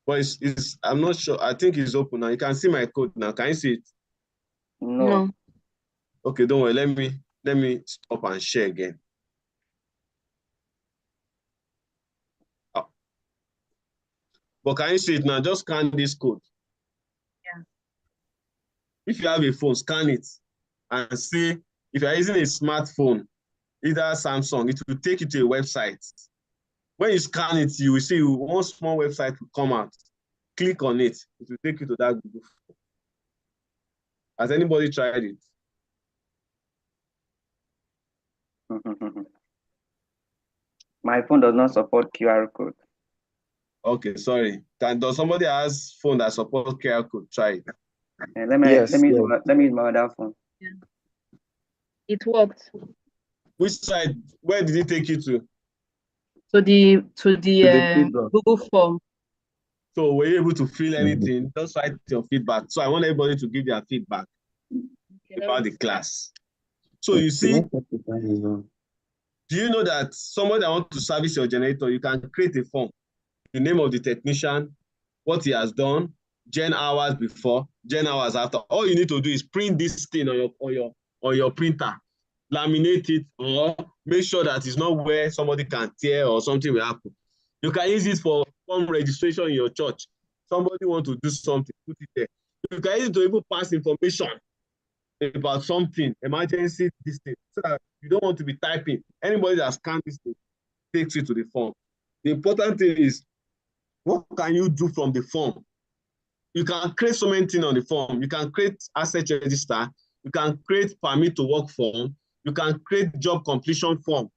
But I'm not sure. I think it's open now. You can see my code now. Can you see it? No. Okay, don't worry. Let me stop and share again. Oh. But can you see it now? Just scan this code. Yeah. If you have a phone, scan it and see. If you're using a smartphone, either Samsung, it will take you to a website. When you scan it, you will see one small website will come out. Click on it. It will take you to that Google form. Has anybody tried it? My phone does not support QR code. Okay, sorry. Does somebody has phone that supports QR code? Try it. Let me use my other phone. Yeah. It worked. Which side? Where did it take you to? To the Google form. So were you able to fill anything? Just write your feedback. So I want everybody to give their feedback about the class. So you see, do you know that somebody that wants to service your generator, you can create a form, the name of the technician, what he has done, gen hours before, gen hours after. All you need to do is print this thing on your printer, laminate it, or make sure that it's not where somebody can tear or something will happen. You can use it for form registration in your church. Somebody want to do something, put it there. You can use it to even pass information about something, emergency, this thing, so that you don't want to be typing. Anybody that scans this thing takes it to the form. The important thing is, what can you do from the form? You can create so many things on the form. You can create asset register. You can create permit to work form. You can create job completion form.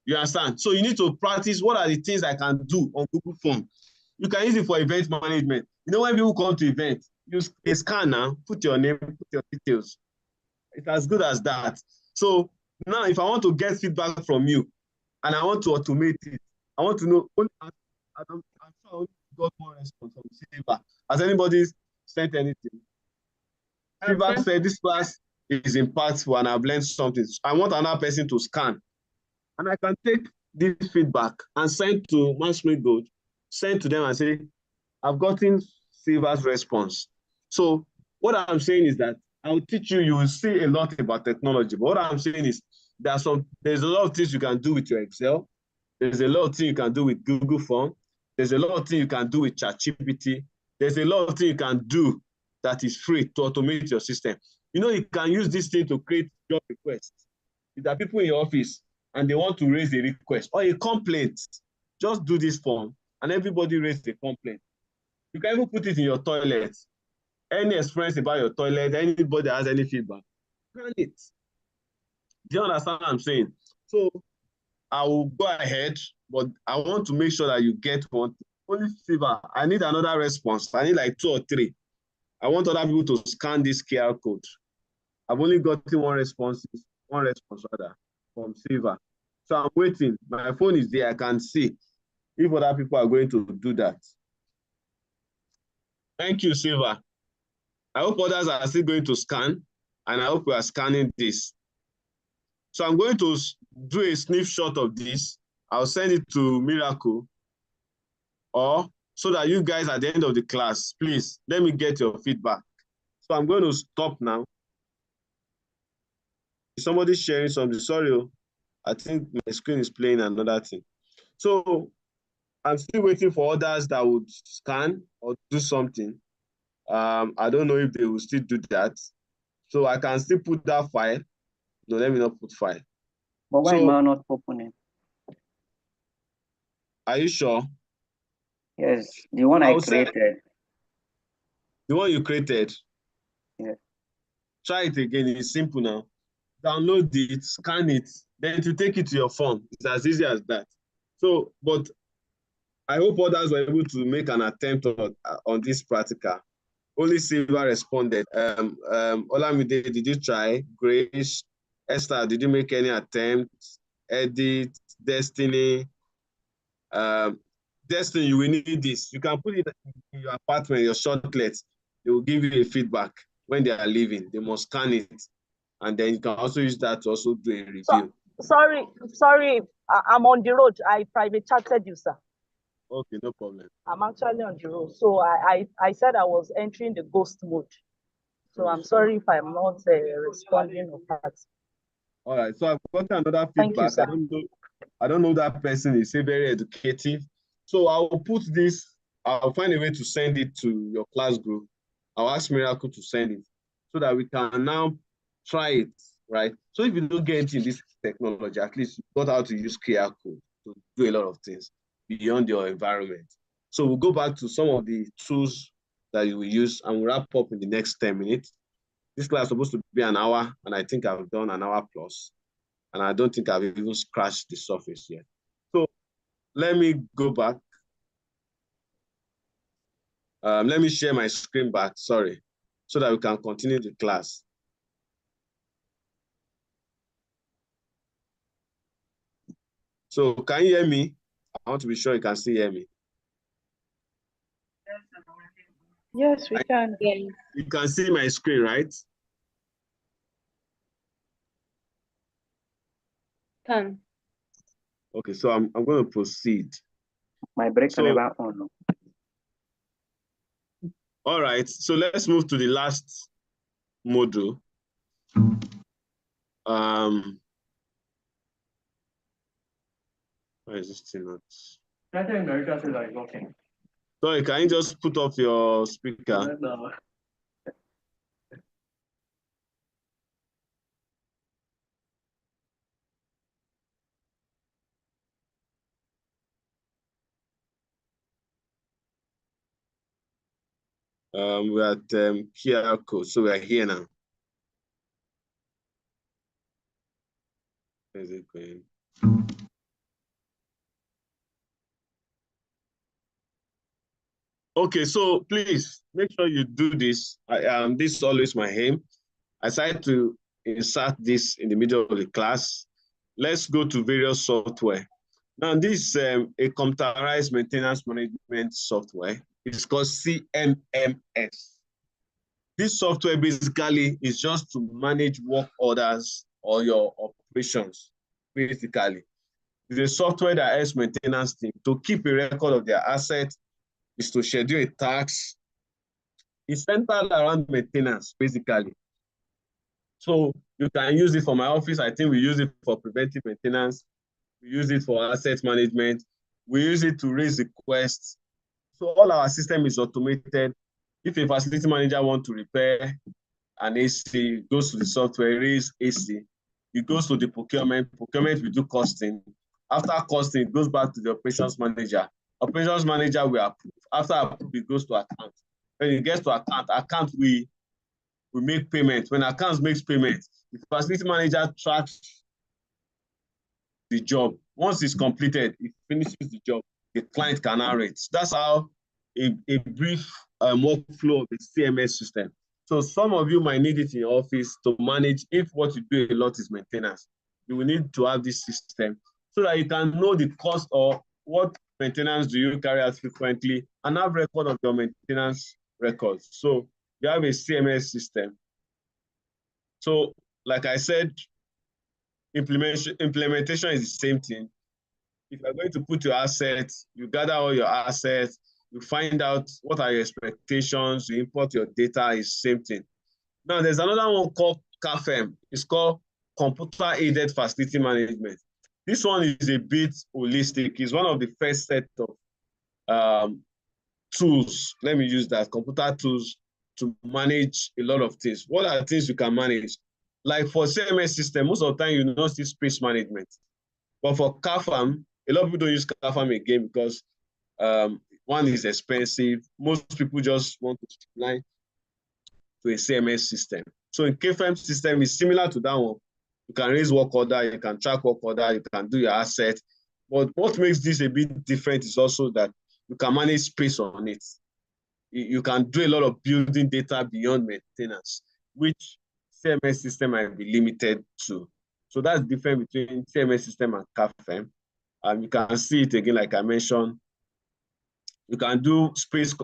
You understand? So you need to practice what are the things I can do on Google Form. You can use it for event management. You know, when people come to event, use a scanner, put your name, put your details. It's as good as that. So now if I want to get feedback from you and I want to automate it, I want to know, I'm sure I only got one response from Silva. Has anybody sent anything? Silva said this class is impactful and I've learned something. I want another person to scan. And I can take this feedback and send to Max-Migold, send to them and say, I've gotten Silva's response. So what I'm saying is that I'll teach you, you will see a lot about technology. But what I'm saying is there's a lot of things you can do with your Excel. There's a lot of things you can do with Google Form. There's a lot of things you can do with ChatGPT. There's a lot of things you can do that is free to automate your system. You know, you can use this thing to create job requests. If there are people in your office and they want to raise a request or a complaint, just do this form and everybody raise a complaint. You can even put it in your toilet. Any experience about your toilet, anybody has any feedback, scan it. Do you understand what I'm saying? So I will go ahead, but I want to make sure that you get one. Only Silver, I need another response. I need like 2 or 3. I want other people to scan this QR code. I've only gotten one response rather, from Silver. So I'm waiting. My phone is there. I can see if other people are going to do that. Thank you, Silver. I hope others are still going to scan, and I hope we are scanning this. So I'm going to do a snapshot of this. I'll send it to Miracle, or so that you guys at the end of the class, please, let me get your feedback. So I'm going to stop now. Somebody sharing something. Sorry, I think my screen is playing another thing. So I'm still waiting for others that would scan or do something. I don't know if they will still do that. So I can still put that file. No, let me not put file. But why am I not opening? Are you sure? Yes, the one I created. The one you created? Yeah. Try it again. It's simple now. Download it, scan it, then to take it to your phone. It's as easy as that. So, but I hope others were able to make an attempt on this practical. Only Silver responded. Olamide, did you try? Grace, Esther, did you make any attempts? Edith, Destiny. Destiny, you will need this. You can put it in your apartment, your shortlet. They will give you a feedback when they are leaving. They must scan it. And then you can also use that to also do a review. Sorry, I'm on the road. I private chatted you, sir. Okay, no problem. I'm actually on the road. So I said I was entering the ghost mode. So I'm sorry if I'm not responding or that. All right, so I've got another feedback. Thank you, sir. I don't know that person is very educative. So I'll put this, I'll find a way to send it to your class group. I'll ask Miracle to send it so that we can now try it, right? So if you don't get into this technology, at least you got how to use QR code to do a lot of things beyond your environment. So we'll go back to some of the tools that you will use and we'll wrap up in the next 10 minutes. This class is supposed to be an hour, and I think I've done an hour plus. And I don't think I've even scratched the surface yet. So let me go back. Let me share my screen back, sorry, so that we can continue the class. So can you hear me? I want to be sure you can still hear me. Yes, we can. You can see my screen, right? Can. Okay, so I'm going to proceed. My break never on. All right, so let's move to the last module. Why is this still not? Sorry, can you just put off your speaker? No. We're at QR code, so we're here now. Where's it going? Okay, so please make sure you do this. This is always my aim. I decided to insert this in the middle of the class. Let's go to various software. Now, this is a computerized maintenance management software. It's called CMMS. This software basically is just to manage work orders or your operations, basically. It's a software that helps maintenance team to keep a record of their assets, is to schedule a task. It's centered around maintenance, basically. So you can use it for my office. I think we use it for preventive maintenance. We use it for asset management. We use it to raise requests. So all our system is automated. If a facility manager wants to repair an AC, goes to the software, raise AC. It goes to the procurement. Procurement will do costing. After costing, it goes back to the operations manager. Operations manager will approve. After approve, it goes to account. When it gets to account we make payments. When accounts makes payments, the facility manager tracks the job. Once it's completed, it finishes the job, the client can now rate. That's how a brief workflow of the CMS system. So some of you might need it in your office to manage if what you do a lot is maintenance. You will need to have this system so that you can know the cost or what maintenance do you carry out frequently and have record of your maintenance records. So you have a CMS system. So like I said, implementation is the same thing. If you're going to put your assets, you gather all your assets, you find out what are your expectations, you import your data, is same thing. Now there's another one called CAFM. It's called Computer Aided Facility Management. This one is a bit holistic. It's one of the first set of tools, let me use that, computer tools to manage a lot of things. What are things you can manage? Like for CMS system, most of the time you don't see space management. But for CAFM, a lot of people don't use CAFM again because one is expensive. Most people just want to streamline to a CMS system. So in CAFM system, it's similar to that one. You can raise work order, you can track work order, you can do your asset. But what makes this a bit different is also that you can manage space on it. You can do a lot of building data beyond maintenance, which CMS system might be limited to. So that's the difference between CMS system and CAFM. You can see it again, like I mentioned. You can do space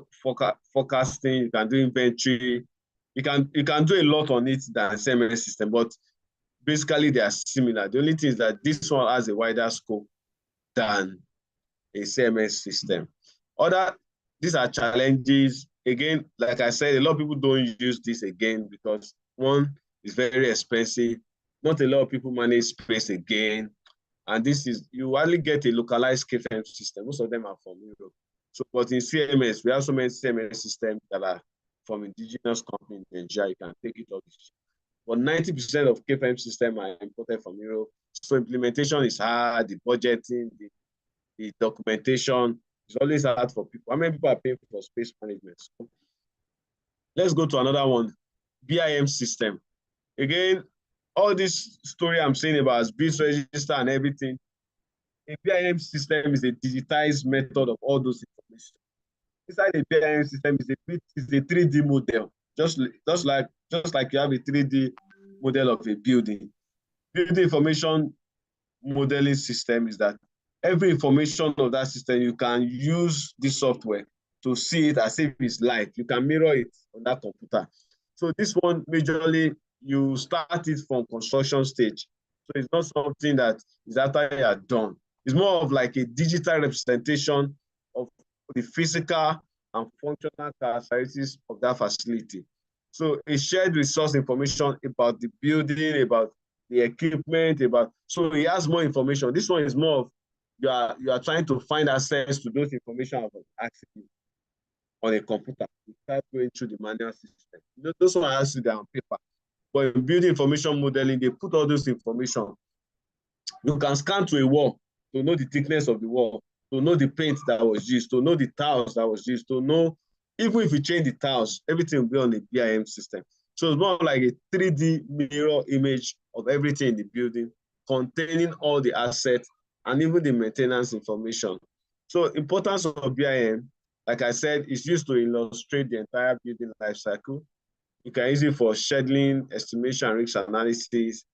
forecasting, you can do inventory, you can do a lot on it than CMS system, but basically they are similar. The only thing is that this one has a wider scope than a CMS system. These are challenges. Again, like I said, a lot of people don't use this again because one is very expensive. Not a lot of people manage space again. And this is, you only get a localized KFM system. Most of them are from Europe. So, but in CMS, we have so many CMS systems that are from indigenous companies in Nigeria. You can take it off. But 90% of KFM systems are imported from Europe. So implementation is hard, the budgeting, the documentation is always hard for people. How many people are paying for space management? So let's go to another one, BIM system. Again, all this story I'm saying about BIS register and everything, a BIM system is a digitized method of all those information. Inside a BIM system is a 3D model, just like you have a 3D model of a building. Building information modeling system is that every information of that system, you can use this software to see it as if it's live. You can mirror it on that computer. So this one, majorly, you start it from construction stage. So it's not something that is after you are done. It's more of like a digital representation of the physical and functional characteristics of that facility. So a shared resource information about the building, about the equipment, so it has more information. This one is more of you are trying to find access to those information about actually on a computer without going through the manual system. Those ones are actually there on paper. But in building information modeling, they put all those information. You can scan to a wall to know the thickness of the wall, to know the paint that was used, to know the tiles that was used, to know, even if you change the tiles, everything will be on the BIM system. So it's more like a 3D mirror image of everything in the building, containing all the assets and even the maintenance information. So importance of BIM, like I said, is used to illustrate the entire building life cycle. You can use it for scheduling, estimation, and risk analysis.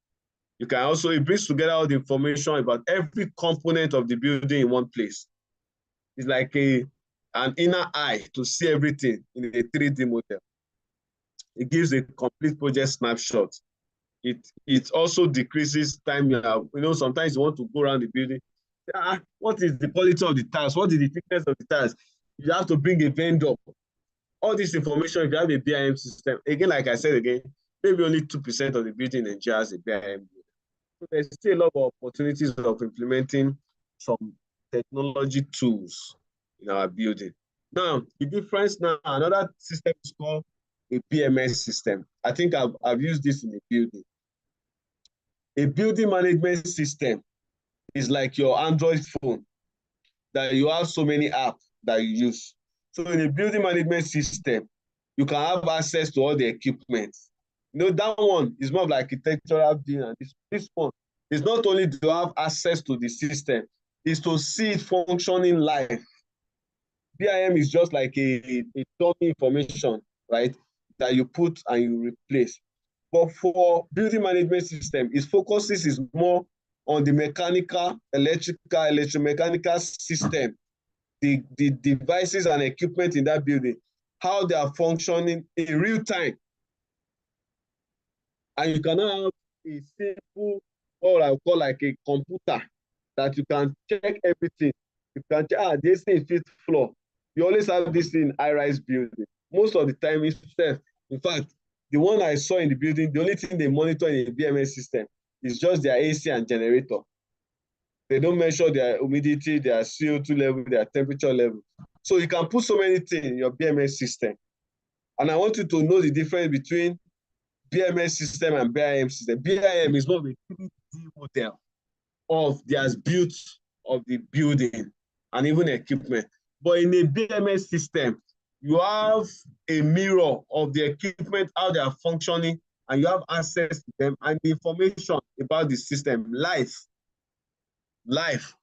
You can also, it brings together all the information about every component of the building in one place. It's like an inner eye to see everything in a 3D model. It gives a complete project snapshot. It also decreases time. Sometimes you want to go around the building. What is the quality of the tiles? What is the thickness of the tiles? You have to bring a vendor. All this information, if you have a BIM system, again, like I said again, maybe only 2% of the building in Nigeria has a BIM. So there's still a lot of opportunities of implementing some technology tools in our building. Now, the difference now, another system is called a BMS system. I think I've used this in a building. A building management system is like your Android phone, that you have so many apps that you use. So in a building management system, you can have access to all the equipment. That one is more of like architectural building. And this one is not only to have access to the system, is to see it functioning live. BIM is just like a dummy information, right, that you put and you replace. But for building management system, its focuses is more on the mechanical, electrical, electromechanical system, the devices and equipment in that building, how they are functioning in real time. And you can have a simple, what I call like a computer, that you can check everything. You can check, this thing is fifth floor. You always have this in high-rise building. Most of the time, in fact, the one I saw in the building, the only thing they monitor in the BMS system is just their AC and generator. They don't measure their humidity, their CO2 level, their temperature level. So you can put so many things in your BMS system. And I want you to know the difference between BMS system and BIM system. BIM is more of a 3D model of the as-built of the building and even equipment. But in a BMS system, you have a mirror of the equipment, how they are functioning, and you have access to them and the information about the system live.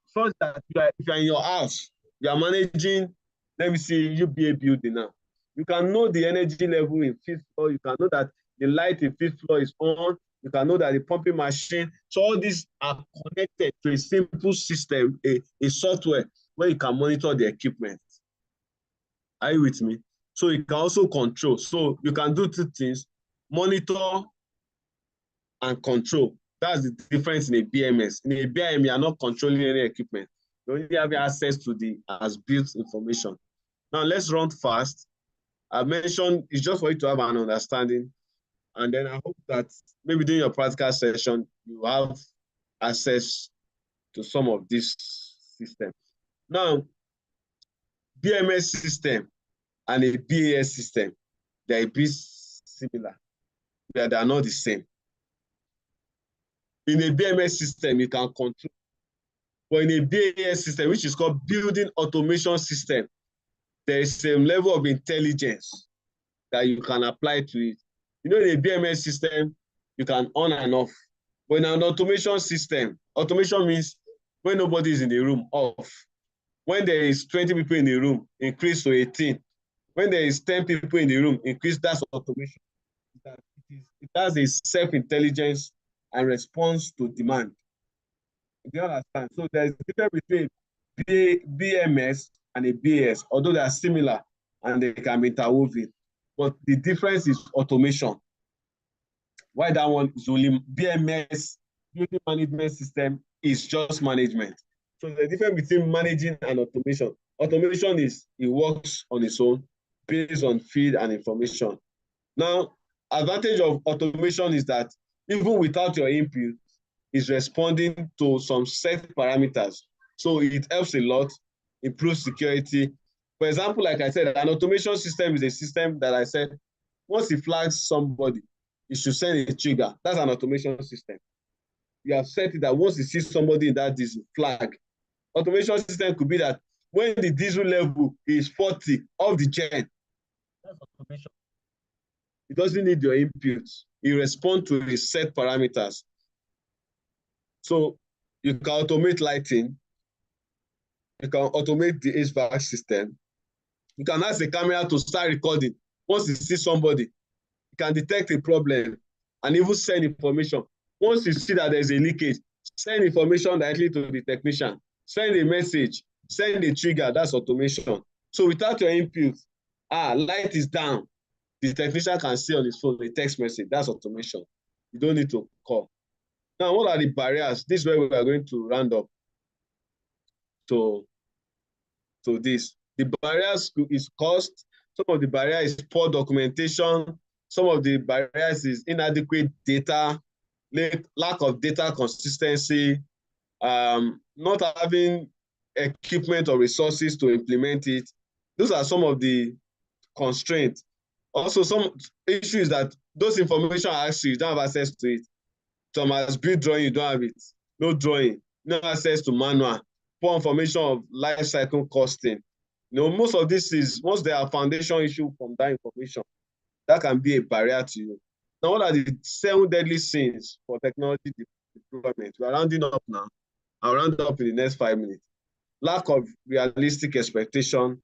So that if you're in your house, you are managing, let me see, UBA building now. You can know the energy level in fifth floor. You can know that the light in fifth floor is on. You can know that the pumping machine. So all these are connected to a simple system, a software where you can monitor the equipment. Are you with me? So you can also control. So you can do two things: monitor and control. That's the difference in a BMS. In a BIM, you are not controlling any equipment. You only have access to the as-built information. Now let's run fast. I mentioned it's just for you to have an understanding. And then I hope that maybe during your practical session, you have access to some of these systems. Now, BMS system and a BAS system, they are a bit similar. They are not the same. In a BMS system, you can control. But in a BAS system, which is called Building Automation System, there is a level of intelligence that you can apply to it. In a BMS system, you can on and off. But in an automation system, automation means when nobody is in the room, off. When there is 20 people in the room, increase to 18. When there is 10 people in the room, increase, that's automation. It has a self-intelligence and response to demand. Do you understand? So there's a difference between BMS and a BAS, although they are similar and they can be interwoven. But the difference is automation. Why that one is only BMS, Building Management System, is just management. So the difference between managing and automation. Automation is, it works on its own based on feed and information. Now, advantage of automation is that even without your input, it's responding to some set parameters. So it helps a lot, improves security. For example, like I said, an automation system is a system that I said, once it flags somebody, it should send a trigger. That's an automation system. You have set it that once you see somebody in that diesel flag, automation system could be that when the diesel level is 40 of the gen, that's automation. It doesn't need your inputs. It responds to the set parameters. So you can automate lighting. You can automate the HVAC system. You can ask the camera to start recording. Once you see somebody, you can detect a problem and even send information. Once you see that there's a leakage, send information directly to the technician. Send a message, send a trigger, that's automation. So without your input, light is down. The technician can see on his phone a text message, that's automation. You don't need to call. Now, what are the barriers? This is where we are going to round up to this. The barriers is cost. Some of the barriers is poor documentation. Some of the barriers is inadequate data, lack of data consistency, not having equipment or resources to implement it. Those are some of the constraints. Also, some issues that those information are actually, you don't have access to it. Some as build drawing, you don't have it. No drawing, no access to manual, poor information of life cycle costing. Most of this is, once there are foundation issue from that information, That can be a barrier to you. Now, what are the 7 deadly sins for technology deployment? We are rounding up now. I'll round up in the next 5 minutes. Lack of realistic expectation,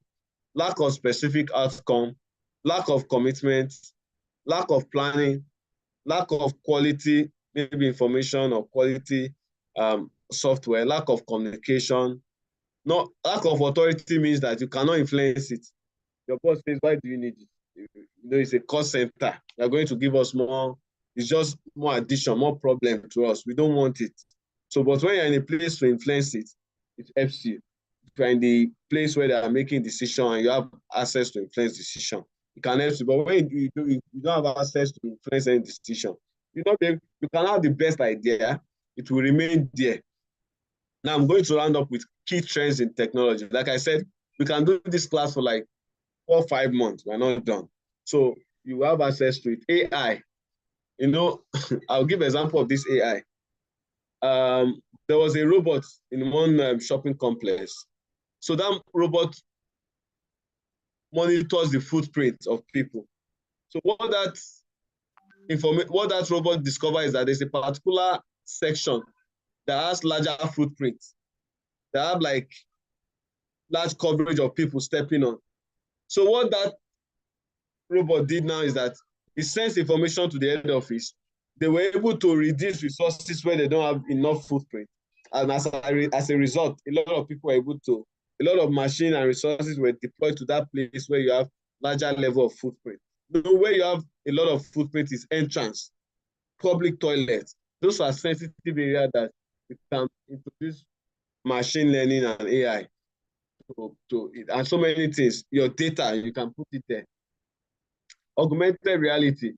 lack of specific outcome, lack of commitment, lack of planning, lack of quality, maybe information or quality software, lack of communication. No, lack of authority means that you cannot influence it. Your boss says, why do you need it? You know, it's a cost center. They're going to give us more. It's just more addition, more problem to us. We don't want it. So, but when you're in a place to influence it, it helps you. If you're in the place where they are making decision and you have access to influence decision, it can help you. But when you don't have access to influence any decision, you can have the best idea, it will remain there. Now I'm going to round up with key trends in technology. Like I said, we can do this class for like 4 or 5 months. We're not done. So you have access to it. AI, you know, I'll give an example of this AI. There was a robot in one shopping complex. So that robot monitors the footprint of people. So what that robot discovers is that there's a particular section that has larger footprints, that have like large coverage of people stepping on. So what that robot did now is that it sends information to the head office. They were able to reduce resources where they don't have enough footprint. And as a result, a lot of people were able to, a lot of machine and resources were deployed to that place where you have larger level of footprint. The way you have a lot of footprint is entrance, public toilets. Those are sensitive areas that you can introduce machine learning and AI to it. And so many things. Your data, you can put it there. Augmented reality.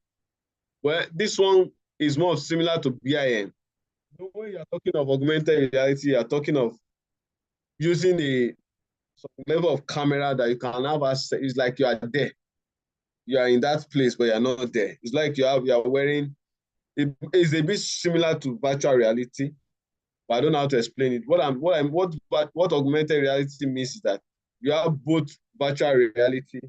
Well, this one is more similar to BIM. When you're talking of augmented reality, you're talking of using some level of camera that you can have access. It's like you are there. You are in that place, but you're not there. It's like you are wearing, it's a bit similar to virtual reality, but I don't know how to explain it. What augmented reality means is that you have both virtual reality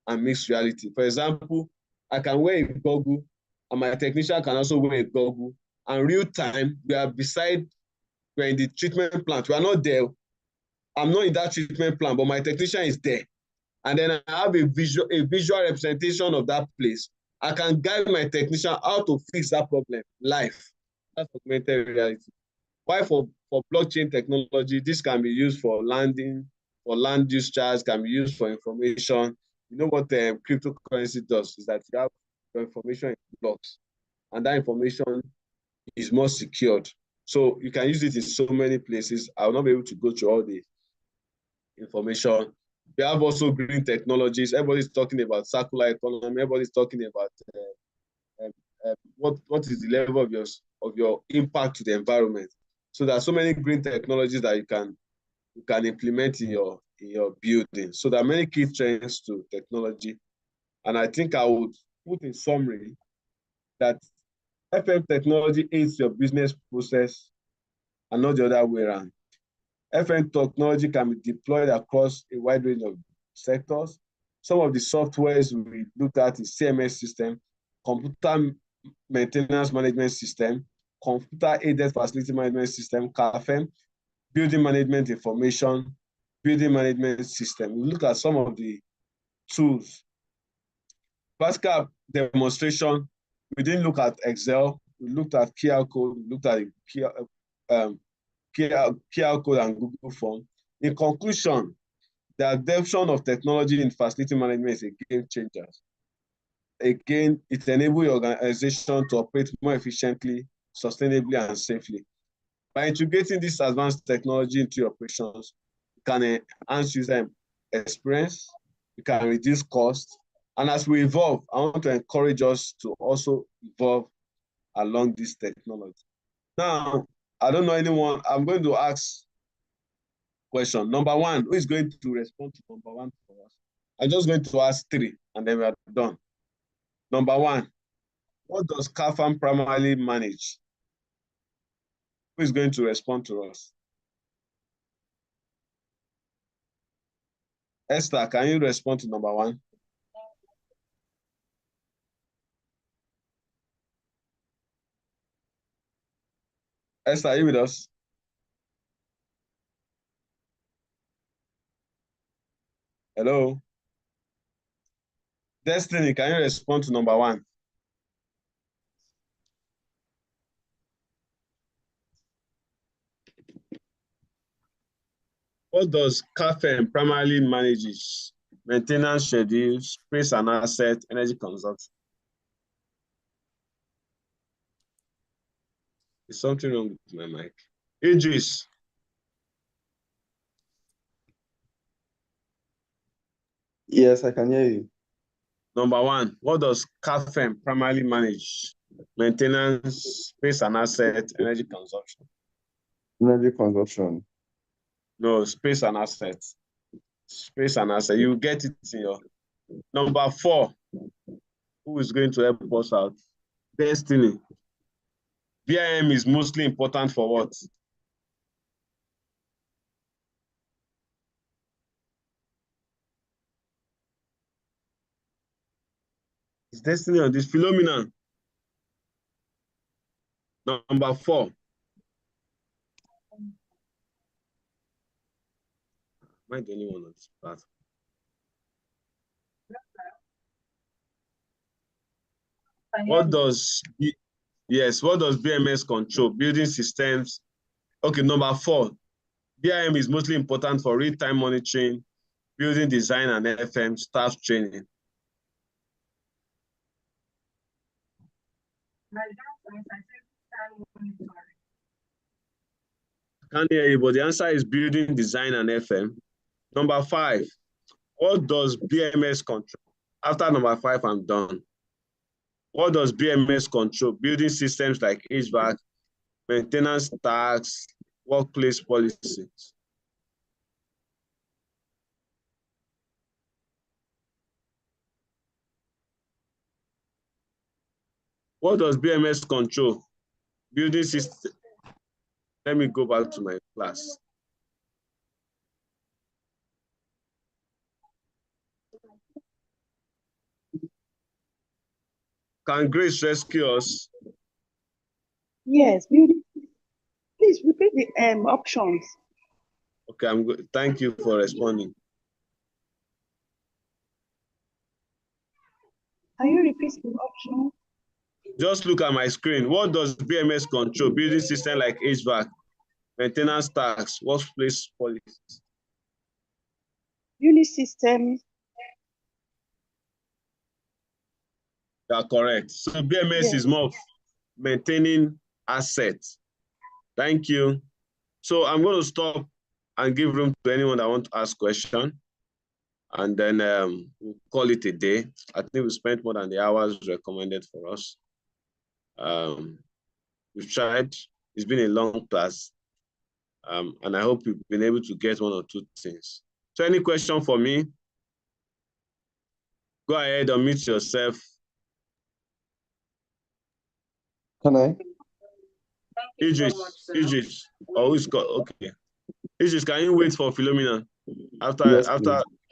and mixed reality. For example, I can wear a goggle and my technician can also wear a goggle, and real time, we're in the treatment plant. We are not there. I'm not in that treatment plant, but my technician is there. And then I have a visual representation of that place. I can guide my technician how to fix that problem live. That's augmented reality. Why for blockchain technology, this can be used for land use charge, can be used for information. You know what cryptocurrency does is that you have your information in blocks, and that information is more secured. So you can use it in so many places. I will not be able to go through all the information. We have also green technologies. Everybody's talking about circular economy. Everybody's talking about what is the level of your impact to the environment. So there are so many green technologies that you can implement in your building. So there are many key trends to technology, and I think I would put in summary that FM technology aids your business process and not the other way around. FM technology can be deployed across a wide range of sectors. Some of the softwares we looked at is CMS system, computer maintenance management system, computer aided facility management system, CAFM, building management information, building management system. We look at some of the tools. Practical demonstration, we didn't look at Excel, we looked at QR code, we looked at QR code and Google Form. In conclusion, the adoption of technology in facility management is a game changer. Again, it enables your organization to operate more efficiently, sustainably, and safely. By integrating this advanced technology into your operations, you can enhance user experience, you can reduce costs, and as we evolve, I want to encourage us to also evolve along this technology. Now, I don't know anyone, I'm going to ask question. Number one, who is going to respond to number one for us? I'm just going to ask 3, and then we are done. Number one, what does CAFM primarily manage? Who is going to respond to us? Esther, can you respond to number one? Esther, are you with us? Hello? Destiny, can you respond to number 1? What does CAFM primarily manages? Maintenance schedule, space and asset, energy consumption. Is something wrong with my mic? Idris. Yes, I can hear you. Number 1, what does CAFM primarily manage? Maintenance, space and asset, energy consumption. Energy consumption. No, space and asset. Space and asset. You get it in your. Number 4, who is going to help us out? Destiny. BIM is mostly important for what? Is Destiny on this phenomenon? Number 4. Am I the only one on this part? What does BMS control? Building systems. Okay, number 4. BIM is mostly important for real-time monitoring, building design and FM, staff training. I can't hear you, but the answer is building design and FM. Number 5, what does BMS control? After number 5, I'm done. What does BMS control? Building systems like HVAC, maintenance tax, workplace policies. What does BMS control? Building system. Let me go back to my class. Can Grace rescue us? Yes, building. Please repeat the options. Okay, I'm good. Thank you for responding. Can you repeat the option? Just look at my screen. What does BMS control? Building system like HVAC, maintenance tax, workplace policies. Unit system. You are correct. So BMS is more of maintaining assets. Thank you. So I'm going to stop and give room to anyone that wants to ask question. And then we'll call it a day. I think we spent more than the hours recommended for us. We've tried. It's been a long class. And I hope you've been able to get 1 or 2 things. So any question for me? Go ahead, unmute yourself. Can I? Idris. Oh, who's got, okay. Idris, can you wait for Philomena? After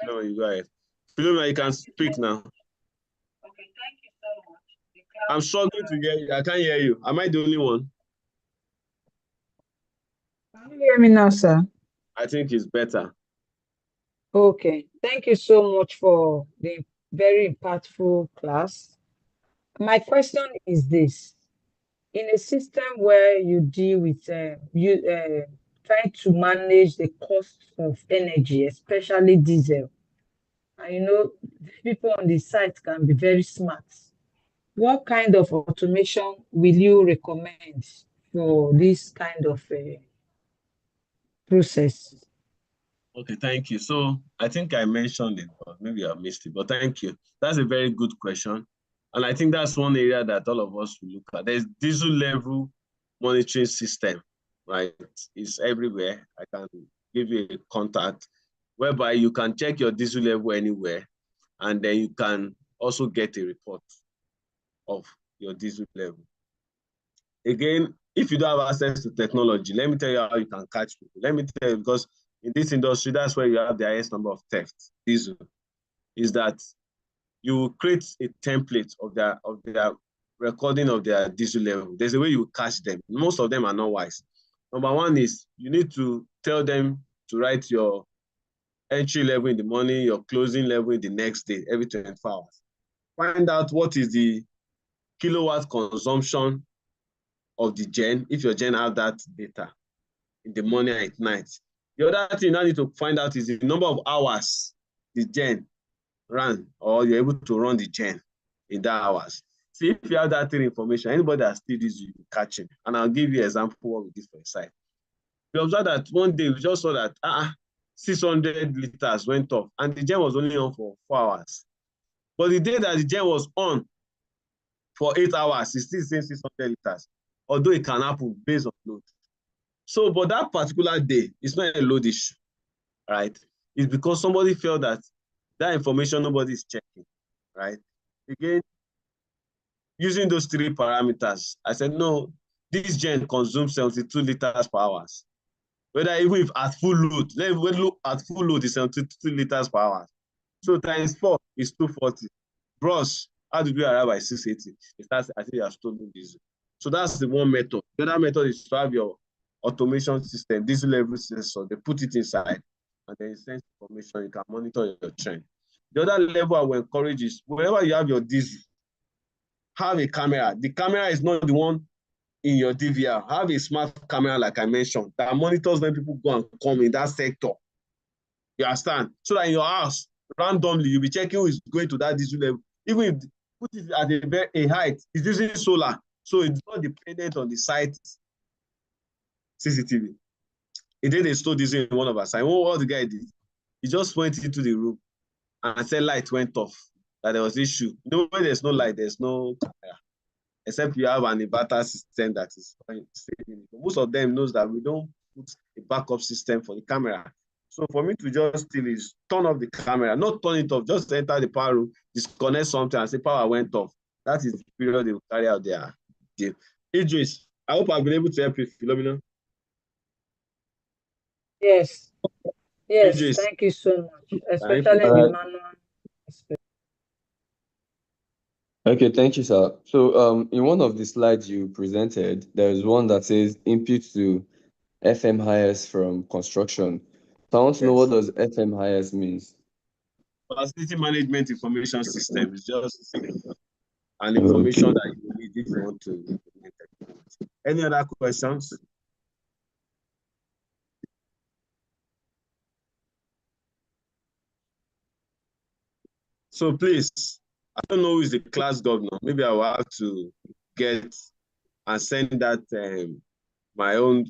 no, you go ahead. Philomena, you can speak now. Okay, thank you so much. I'm struggling to hear you. I can't hear you. Am I the only one? Can you hear me now, sir? I think it's better. Okay, thank you so much for the very impactful class. My question is this. In a system where you deal with trying to manage the cost of energy, especially diesel, and you know, people on the site can be very smart. What kind of automation will you recommend for this kind of process? Okay, thank you. So I think I mentioned it, but maybe I missed it, but thank you. That's a very good question. And I think that's one area that all of us will look at. There's diesel level monitoring system, right? It's everywhere. I can give you a contact whereby you can check your diesel level anywhere, and then you can also get a report of your diesel level. Again, if you don't have access to technology, let me tell you how you can catch people. Let me tell you, because in this industry, that's where you have the highest number of thefts. Diesel is that you create a template of their recording of their diesel level. There's a way you catch them. Most of them are not wise. Number one is you need to tell them to write your entry level in the morning, your closing level in the next day, every 24 hours. Find out what is the kilowatt consumption of the gen, if your gen have that data in the morning and at night. The other thing I need to find out is the number of hours the gen ran, or you're able to run the gen in that hours. See, if you have that information, anybody that still this, you catch it. And I'll give you an example of what we did for a site. We observed that one day we just saw that 600 liters went off, and the gen was only on for 4 hours. But the day that the gen was on for 8 hours, it's still saying 600 liters, although it can happen based on load. So, but that particular day, it's not a load issue, right? It's because somebody felt that information nobody is checking, right? Again, using those 3 parameters, I said, no, this gen consumes 72 liters per hour. Whether even if at full load, let's look at full load is 72 liters per hour. So times 4 is 240. Bros, how did we arrive by 680? It starts, I think you have stolen diesel. So that's the one method. The other method is to have your automation system, diesel level sensor. They put it inside and then it sends information. You can monitor your trend. The other level I will encourage is wherever you have your diesel, have a camera. The camera is not the one in your DVR. Have a smart camera, like I mentioned, that monitors when people go and come in that sector. You understand? So that in your house, randomly, you'll be checking who is going to that diesel level. Even if put it at a height, it's using solar. So it's not dependent on the site CCTV. He did a store diesel in one of our sites. What the guy did, he just went into the room and said light went off, that there was issue. You know, when there's no light, there's no camera, except you have an inverter system that is saving it. Most of them knows that we don't put a backup system for the camera. So for me to just still is turn off the camera, not turn it off, just enter the power room, disconnect something and say power went off. That is the period they will carry out their deal. Idris, I hope I've been able to help you, Philomena. Yes. Yes, Idris. thank you so much, especially the manual aspect. Okay, thank you, sir. So in one of the slides you presented, there's one that says input to FM hires from construction. So I want to know, what does FM hires means? Facility management information system is just an information that you need if you want to implement it. Any other questions? So please, I don't know who is the class governor. Maybe I will have to get and send that my own.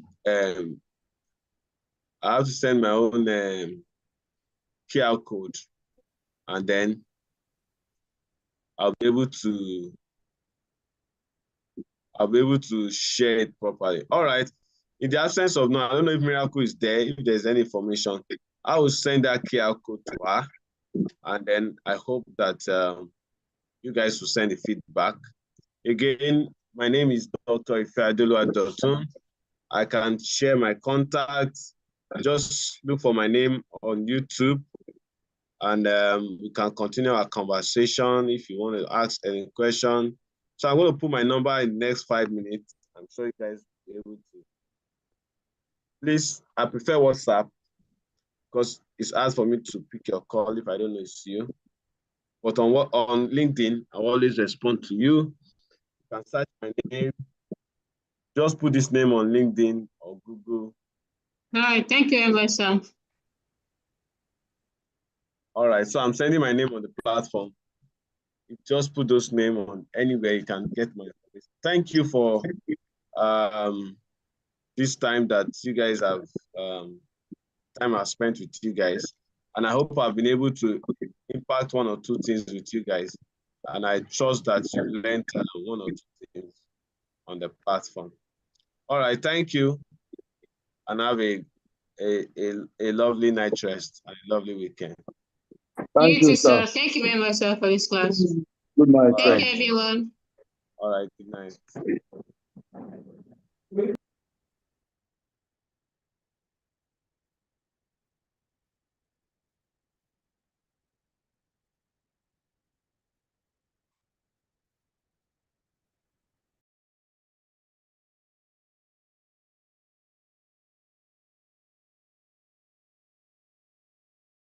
I have to send my own QR code, and then I'll be able to share it properly. All right. In the absence of I don't know if Miracle is there. If there's any information, I will send that QR code to her, and then I hope that you guys will send the feedback. Again, my name is Dr. Ifeadolu. I can share my contacts. Just look for my name on YouTube, and we can continue our conversation if you want to ask any question. So I'm going to put my number in the next 5 minutes. I'm sure you guys will be able to. Please, I prefer WhatsApp because it's hard for me to pick your call if I don't know it's you. But on LinkedIn, I always respond to you. You can search my name. Just put this name on LinkedIn or Google. All right, thank you very much, sir. All right, so I'm sending my name on the platform. You just put those names on anywhere, you can get my information. Thank you for this time that you guys have time I've spent with you guys. And I hope I've been able to impact 1 or 2 things with you guys. And I trust that you learned 1 or 2 things on the platform. All right, thank you. And have a lovely night rest and a lovely weekend. Thank you, sir. Thank you very much, sir, for this class. Good night. Thank you, everyone. All right, good night.